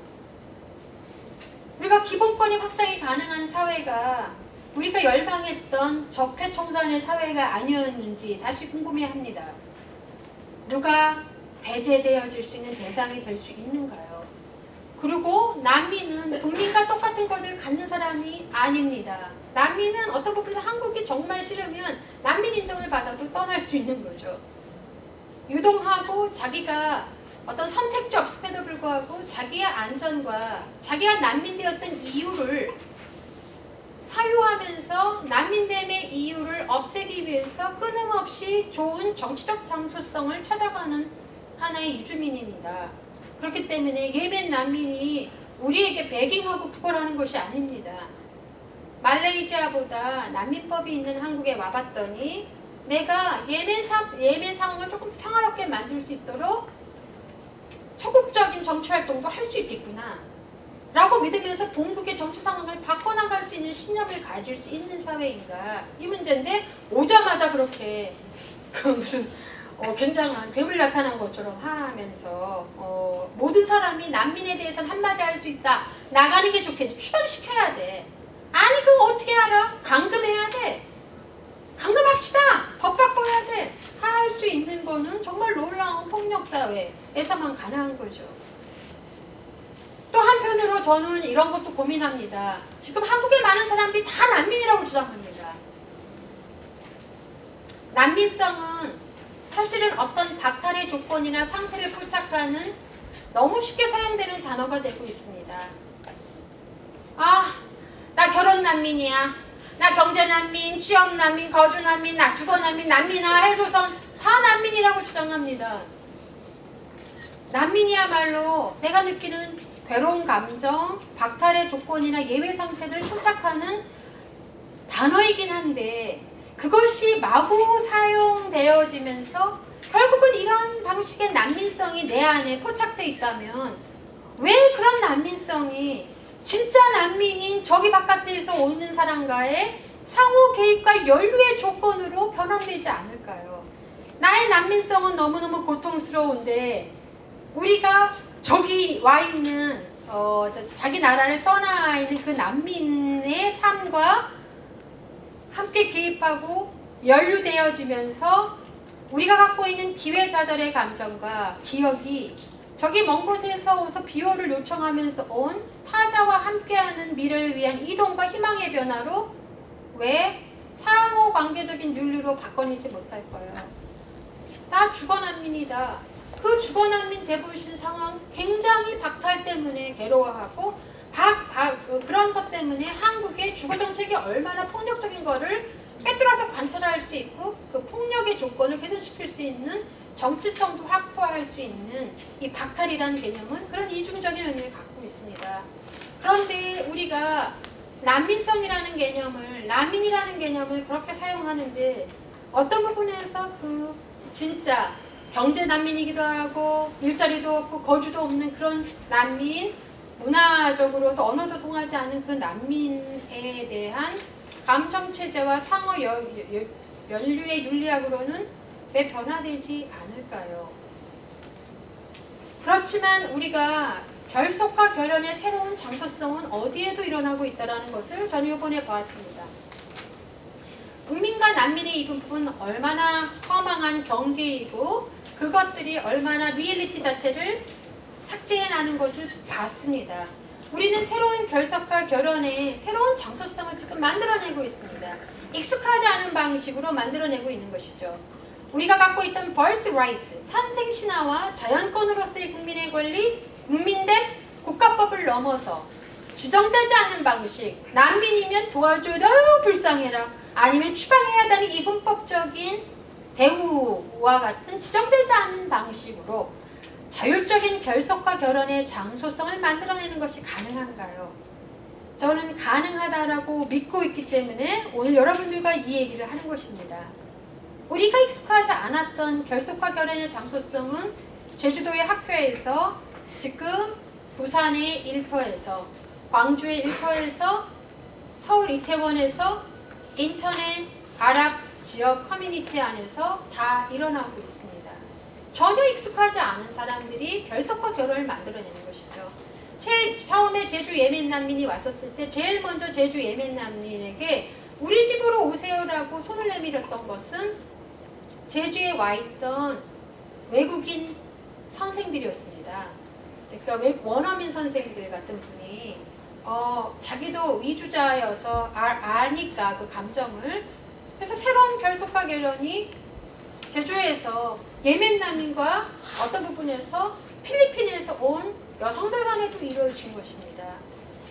우리가 기본권이 확장이 가능한 사회가 우리가 열망했던 적폐청산의 사회가 아니었는지 다시 궁금해합니다. 누가 배제되어질 수 있는 대상이 될 수 있는가요? 그리고 난민은 국민과 똑같은 것을 갖는 사람이 아닙니다. 난민은 어떤 부분에서 한국이 정말 싫으면 난민 인정을 받아도 떠날 수 있는 거죠. 유동하고 자기가 어떤 선택지 없음에도 불구하고 자기의 안전과 자기가 난민되었던 이유를 사유하면서 난민됨의 이유를 없애기 위해서 끊임없이 좋은 정치적 장소성을 찾아가는 하나의 이주민입니다. 그렇기 때문에 예멘 난민이 우리에게 배깅하고 구걸하는 것이 아닙니다. 말레이시아보다 난민법이 있는 한국에 와봤더니 내가 예멘 상황을 조금 평화롭게 만들 수 있도록 적극적인 정치활동도 할 수 있겠구나 라고 믿으면서 본국의 정치 상황을 바꿔나갈 수 있는 신념을 가질 수 있는 사회인가, 이 문제인데 오자마자 그렇게 무슨 굉장한 괴물 나타난 것처럼 하면서 모든 사람이 난민에 대해서는 한마디 할 수 있다, 나가는 게 좋겠지, 추방시켜야 돼. 아니 그거 어떻게 알아? 감금해야 돼. 감금합시다. 법 바꿔야 돼. 할 수 있는 거는 정말 놀라운 폭력사회에서만 가능한 거죠. 또 한편으로 저는 이런 것도 고민합니다. 지금 한국의 많은 사람들이 다 난민이라고 주장합니다. 난민성은 사실은 어떤 박탈의 조건이나 상태를 포착하는 너무 쉽게 사용되는 단어가 되고 있습니다. 나 결혼난민이야. 나 경제난민, 취업난민, 거주난민, 나 주거난민, 난민아, 헬조선 다 난민이라고 주장합니다. 난민이야말로 내가 느끼는 괴로운 감정, 박탈의 조건이나 예외 상태를 포착하는 단어이긴 한데 그것이 마구 사용되어지면서 결국은 이런 방식의 난민성이 내 안에 포착되어 있다면 왜 그런 난민성이 진짜 난민인 저기 바깥에서 오는 사람과의 상호 개입과 연루의 조건으로 변환되지 않을까요? 나의 난민성은 너무너무 고통스러운데 우리가 저기 와 있는 자기 나라를 떠나 있는 그 난민의 삶과 함께 개입하고 연루되어지면서 우리가 갖고 있는 기회좌절의 감정과 기억이 저기 먼 곳에서 오서 비호를 요청하면서 온 타자와 함께하는 미래를 위한 이동과 희망의 변화로 왜 상호관계적인 윤리로 바꿔내지 못할까요? 나 주거난민이다. 그 주거난민 되보신 상황 굉장히 박탈 때문에 괴로워하고 그런 것 때문에 한국의 주거 정책이 얼마나 폭력적인 거를 꿰뚫어서 관찰할 수 있고 그 폭력의 조건을 개선시킬 수 있는 정치성도 확보할 수 있는 이 박탈이라는 개념은 그런 이중적인 의미를 갖고 있습니다. 그런데 우리가 난민성이라는 개념을, 난민이라는 개념을 그렇게 사용하는데 어떤 부분에서 그 진짜 경제 난민이기도 하고 일자리도 없고 거주도 없는 그런 난민, 문화적으로도 언어도 통하지 않는 그 난민에 대한 감정체제와 상호 연류의 윤리학으로는 왜 변화되지 않을까요? 그렇지만 우리가 결속과 결연의 새로운 장소성은 어디에도 일어나고 있다는 것을 저는 이번에 보았습니다. 국민과 난민의 이 부분은 얼마나 허망한 경계이고 그것들이 얼마나 리얼리티 자체를 삭제해나는 것을 봤습니다. 우리는 새로운 결석과 결연의 새로운 장소성을 지금 만들어내고 있습니다. 익숙하지 않은 방식으로 만들어내고 있는 것이죠. 우리가 갖고 있던 birth rights, 탄생 신화와 자연권으로서의 국민의 권리, 국민됨, 국가법을 넘어서 지정되지 않은 방식, 난민이면 도와줘라, 불쌍해라, 아니면 추방해야 하다는 이분법적인 대우와 같은 지정되지 않은 방식으로 자율적인 결속과 결연의 장소성을 만들어내는 것이 가능한가요? 저는 가능하다라고 믿고 있기 때문에 오늘 여러분들과 이 얘기를 하는 것입니다. 우리가 익숙하지 않았던 결속과 결연의 장소성은 제주도의 학교에서 지금 부산의 일터에서, 광주의 일터에서, 서울 이태원에서, 인천의 아랍 지역 커뮤니티 안에서 다 일어나고 있습니다. 전혀 익숙하지 않은 사람들이 결속과 결혼을 만들어내는 것이죠. 처음에 제주 예멘 난민이 왔었을 때 제일 먼저 제주 예멘 난민에게 우리 집으로 오세요라고 손을 내밀었던 것은 제주에 와 있던 외국인 선생들이었습니다. 그러니까 원어민 선생들 같은 분이 자기도 이주자여서 아니까 그 감정을, 그래서 새로운 결속과 결연이 제주에서 예멘 난민과 어떤 부분에서 필리핀에서 온 여성들 간에도 이루어진 것입니다.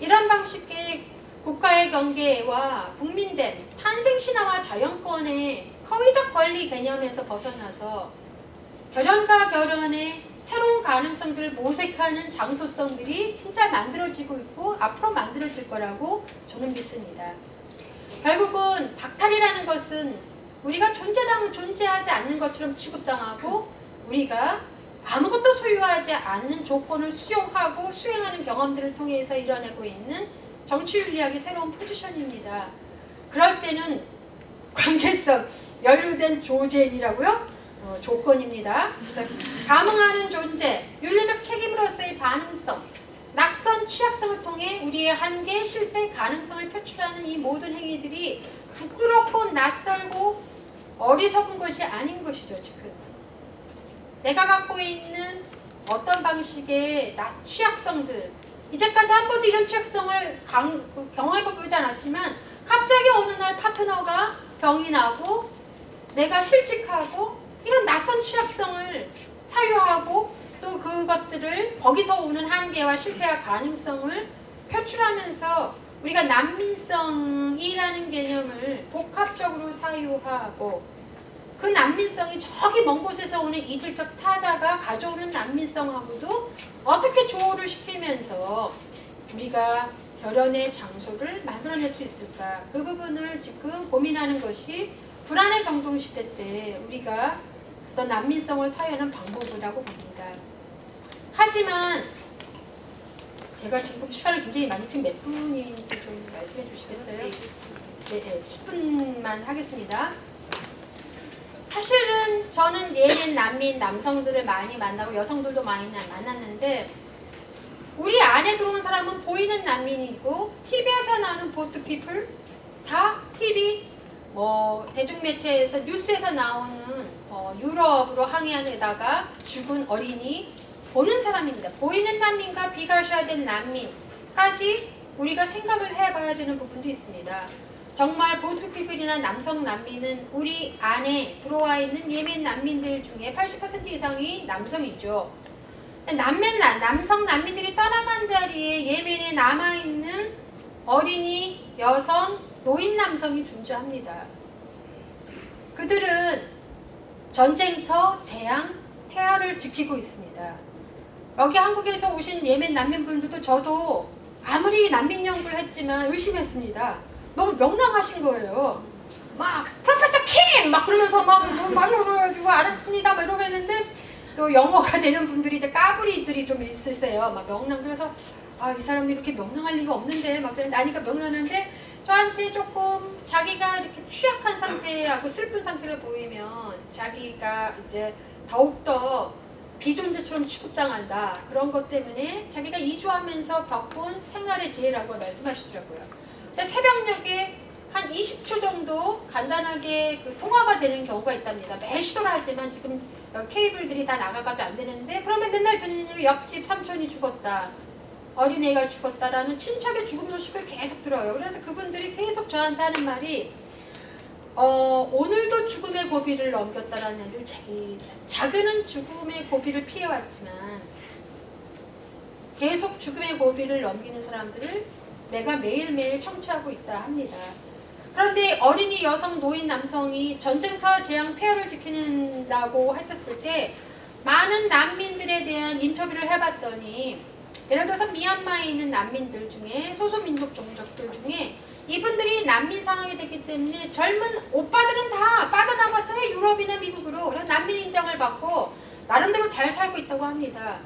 이런 방식의 국가의 경계와 국민됨, 탄생 신화와 자연권의 허위적 권리 개념에서 벗어나서 결연과 결연의 새로운 가능성들을 모색하는 장소성들이 진짜 만들어지고 있고 앞으로 만들어질 거라고 저는 믿습니다. 결국은 박탈이라는 것은 우리가 존재하지 않는 것처럼 취급당하고 우리가 아무것도 소유하지 않는 조건을 수용하고 수행하는 경험들을 통해서 이뤄내고 있는 정치윤리학의 새로운 포지션입니다. 그럴 때는 관계성, 연루된 조제이라고요? 조건입니다. 그래서 감응하는 존재, 윤리적 책임으로서의 반응성, 낙선, 취약성을 통해 우리의 한계, 실패, 가능성을 표출하는 이 모든 행위들이 부끄럽고 낯설고 어리석은 것이 아닌 것이죠. 지금 내가 갖고 있는 어떤 방식의 취약성들, 이제까지 한 번도 이런 취약성을 경험해보지 않았지만 갑자기 어느 날 파트너가 병이 나고 내가 실직하고 이런 낯선 취약성을 사유하고 또 그것들을 거기서 오는 한계와 실패와 가능성을 표출하면서 우리가 난민성이라는 개념을 복합적으로 사유하고 그 난민성이 저기 먼 곳에서 오는 이질적 타자가 가져오는 난민성하고도 어떻게 조화를 시키면서 우리가 결연의 장소를 만들어낼 수 있을까? 그 부분을 지금 고민하는 것이 불안의 정동시대 때 우리가 어떤 난민성을 사유하는 방법이라고 봅니다. 하지만 제가 지금 시간을 굉장히 많이, 지금 몇 분인지 좀 말씀해 주시겠어요? 네, 10분만 하겠습니다. 사실은 저는 예멘 난민 남성들을 많이 만나고 여성들도 많이 만났는데 우리 안에 들어온 사람은 보이는 난민이고 TV에서 나오는 보트 피플 다 TV 대중매체에서 뉴스에서 나오는 유럽으로 항해한 데다가 죽은 어린이 보는 사람입니다. 보이는 난민과 비가시화된 난민까지 우리가 생각을 해봐야 되는 부분도 있습니다. 정말 보트피플이나 남성 난민은 우리 안에 들어와 있는 예멘 난민들 중에 80% 이상이 남성이죠. 남성 난민들이 떠나간 자리에 예멘에 남아있는 어린이, 여성, 노인 남성이 존재합니다. 그들은 전쟁터, 재앙, 태아를 지키고 있습니다. 여기 한국에서 오신 예멘 난민분들도 저도 아무리 난민 연구를 했지만 의심했습니다. 너무 명랑하신 거예요. 막 프로페서 킴! 막 그러면서 막 이러가지고 알았습니다 막 이러고 했는데 또 영어가 되는 분들이 이제 까불이들이 좀 있으세요. 막 명랑. 그래서 아, 이 사람이 이렇게 명랑할 리가 없는데 막 그랬는데 아니까 명랑한데 저한테 조금 자기가 이렇게 취약한 상태하고 슬픈 상태를 보이면 자기가 이제 더욱더 비존재처럼 취급당한다. 그런 것 때문에 자기가 이주하면서 겪은 생활의 지혜라고 말씀하시더라고요. 근데 새벽녘에 한 20초 정도 간단하게 그 통화가 되는 경우가 있답니다. 매일 시도를 하지만 지금 케이블들이 다 나가가지고 안 되는데 그러면 맨날 듣는 옆집 삼촌이 죽었다. 어린애가 죽었다라는 친척의 죽음 소식을 계속 들어요. 그래서 그분들이 계속 저한테 하는 말이 오늘도 죽음의 고비를 넘겼다라는 얘기를 자기는 죽음의 고비를 피해왔지만 계속 죽음의 고비를 넘기는 사람들을 내가 매일매일 청취하고 있다 합니다. 그런데 어린이, 여성, 노인, 남성이 전쟁터와 재앙, 폐허를 지킨다고 했었을 때 많은 난민들에 대한 인터뷰를 해봤더니 예를 들어서 미얀마에 있는 난민들 중에 소수민족 종족들 중에 이분들이 난민 상황이 됐기 때문에 젊은 오빠들은 다 빠져나갔어요. 유럽이나 미국으로. 그래서 난민 인정을 받고 나름대로 잘 살고 있다고 합니다.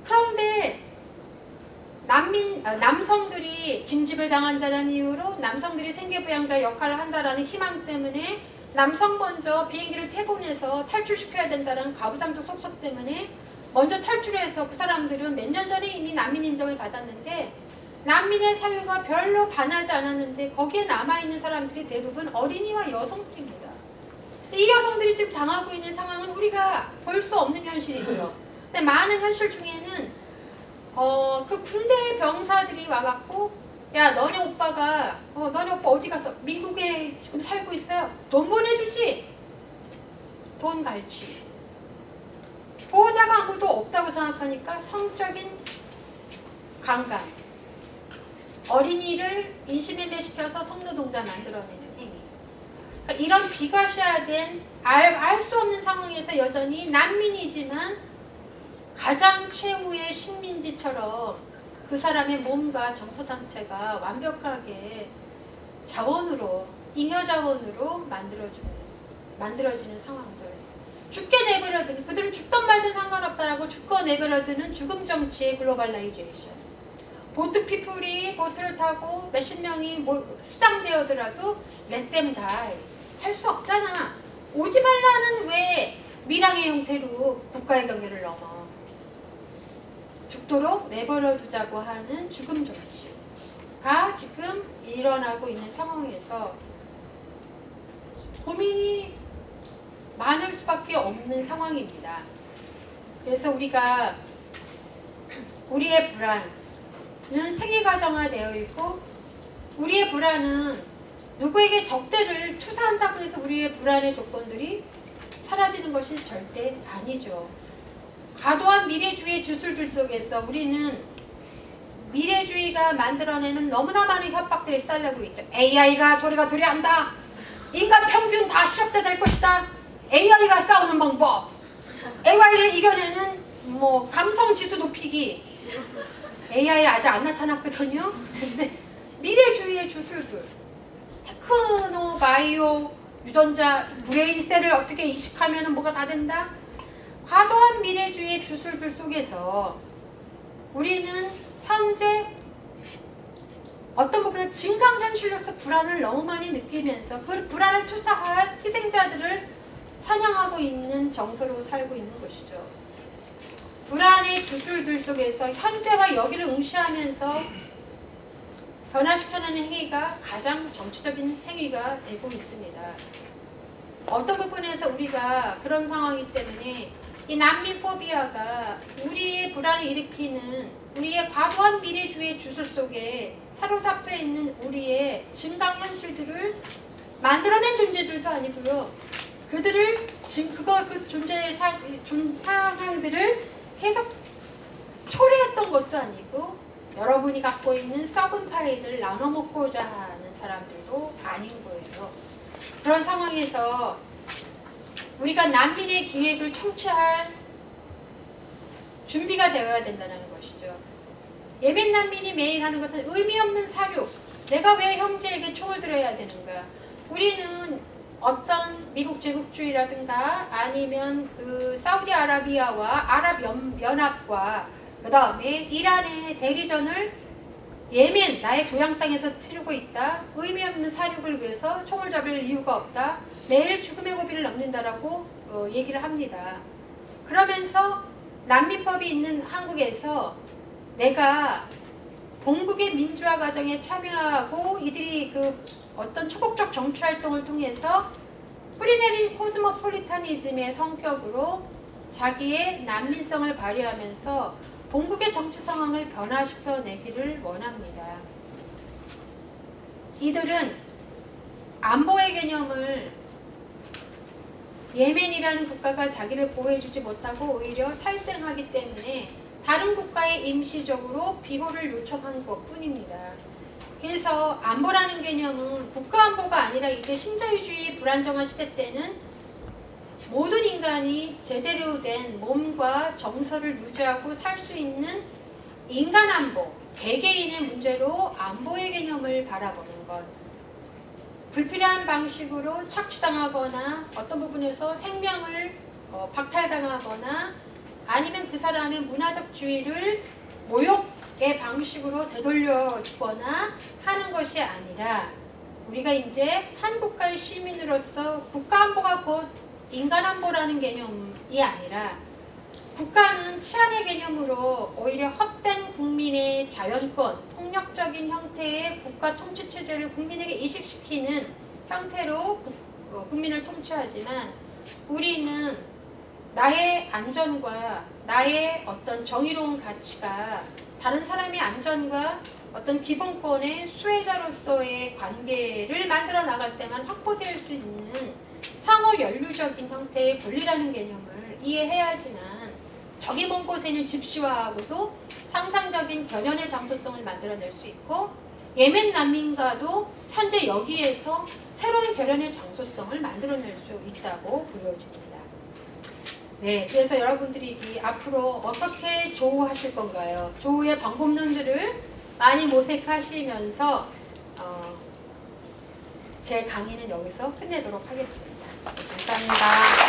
그런데 남성들이 징집을 당한다는 이유로 남성들이 생계부양자 역할을 한다는 희망 때문에 남성 먼저 비행기를 태본해서 탈출시켜야 된다는 가부장적 속속 때문에 먼저 탈출해서 그 사람들은 몇 년 전에 이미 난민 인정을 받았는데 난민의 사유가 별로 반하지 않았는데 거기에 남아있는 사람들이 대부분 어린이와 여성들입니다. 이 여성들이 지금 당하고 있는 상황은 우리가 볼 수 없는 현실이죠. 근데 많은 현실 중에는 그 군대 병사들이 와갖고 야 너네 오빠 어디 가서 미국에 지금 살고 있어요. 돈 보내주지. 돈 갈취. 보호자가 아무도 없다고 생각하니까 성적인 강간, 어린이를 인신매매시켜서 성노동자 만들어내는 행위. 그러니까 이런 비과시화된 알 수 없는 상황에서 여전히 난민이지만 가장 최후의 식민지처럼 그 사람의 몸과 정서 상태가 완벽하게 자원으로, 잉여 자원으로 만들어지는 상황들. 죽게 내버려두는, 그들은 죽던 말든 상관없다라고 죽고 내버려두는 죽음 정치의 글로벌라이제이션. 보트 피플이 보트를 타고 몇십 명이 수장되어더라도 let them die. 할 수 없잖아. 오지 말라는 왜 밀항의 형태로 국가의 경계를 넘어. 죽도록 내버려 두자고 하는 죽음 정치가 지금 일어나고 있는 상황에서 고민이 많을 수밖에 없는 상황입니다. 그래서 우리가 우리의 불안은 세계가정화되어 있고 우리의 불안은 누구에게 적대를 투사한다고 해서 우리의 불안의 조건들이 사라지는 것이 절대 아니죠. 과도한 미래주의의 주술들 속에서 우리는 미래주의가 만들어내는 너무나 많은 협박들에 시달리고 있죠. AI가 도리한다. 인간 평균 다 실업자 될 것이다. AI가 싸우는 방법. AI를 이겨내는 감성 지수 높이기. AI 아직 안 나타났거든요. 근데 미래주의의 주술들. 테크노, 바이오, 유전자, 브레인셀을 어떻게 이식하면 뭐가 다 된다. 과도한 미래주의의 주술들 속에서 우리는 현재 어떤 부분에 증강현실로서 불안을 너무 많이 느끼면서 그 불안을 투사할 희생자들을 사냥하고 있는 정서로 살고 있는 것이죠. 불안의 주술들 속에서 현재와 여기를 응시하면서 변화시켜내는 행위가 가장 정치적인 행위가 되고 있습니다. 어떤 부분에서 우리가 그런 상황이기 때문에 이 난민 포비아가 우리의 불안을 일으키는 우리의 과도한 미래주의의 주술 속에 사로잡혀 있는 우리의 증강현실들을 만들어낸 존재들도 아니고요. 그들을 그 존재의 상황들을 계속 초래했던 것도 아니고 여러분이 갖고 있는 썩은 파일을 나눠 먹고자 하는 사람들도 아닌 거예요. 그런 상황에서 우리가 난민의 기획을 청취할 준비가 되어야 된다는 것이죠. 예멘 난민이 매일 하는 것은 의미 없는 사료. 내가 왜 형제에게 총을 들어야 되는가? 우리는 어떤 미국 제국주의라든가 아니면 그 사우디아라비아와 아랍연합과 그 다음에 이란의 대리전을 예멘 나의 고향 땅에서 치르고 있다. 의미 없는 사륙을 위해서 총을 잡을 이유가 없다. 매일 죽음의 고비를 넘는다라고 얘기를 합니다. 그러면서 난민법이 있는 한국에서 내가 본국의 민주화 과정에 참여하고 이들이 그 어떤 초국적 정치 활동을 통해서 뿌리내린 코스모폴리타니즘의 성격으로 자기의 난민성을 발휘하면서 본국의 정치 상황을 변화시켜 내기를 원합니다. 이들은 안보의 개념을 예멘이라는 국가가 자기를 보호해주지 못하고 오히려 살생하기 때문에 다른 국가에 임시적으로 비호를 요청한 것 뿐입니다. 그래서 안보라는 개념은 국가안보가 아니라 이제 신자유주의 불안정한 시대 때는 모든 인간이 제대로 된 몸과 정서를 유지하고 살 수 있는 인간안보, 개개인의 문제로 안보의 개념을 바라보는 것. 불필요한 방식으로 착취당하거나 어떤 부분에서 생명을 박탈당하거나 아니면 그 사람의 문화적 주의를 모욕의 방식으로 되돌려 주거나 하는 것이 아니라 우리가 이제 한 국가의 시민으로서 국가안보가 곧 인간안보라는 개념이 아니라 국가는 치안의 개념으로 오히려 헛된 국민의 자연권, 폭력적인 형태의 국가 통치체제를 국민에게 이식시키는 형태로 국민을 통치하지만 우리는 나의 안전과 나의 어떤 정의로운 가치가 다른 사람의 안전과 어떤 기본권의 수혜자로서의 관계를 만들어 나갈 때만 확보될 수 있는 상호 연루적인 형태의 권리라는 개념을 이해해야지만 저기 먼 곳에 있는 집시화하고도 상상적인 결연의 장소성을 만들어낼 수 있고 예멘 난민과도 현재 여기에서 새로운 결연의 장소성을 만들어낼 수 있다고 보여집니다. 네, 그래서 여러분들이 앞으로 어떻게 조우하실 건가요? 조우의 방법론들을 많이 모색하시면서 제 강의는 여기서 끝내도록 하겠습니다. 감사합니다.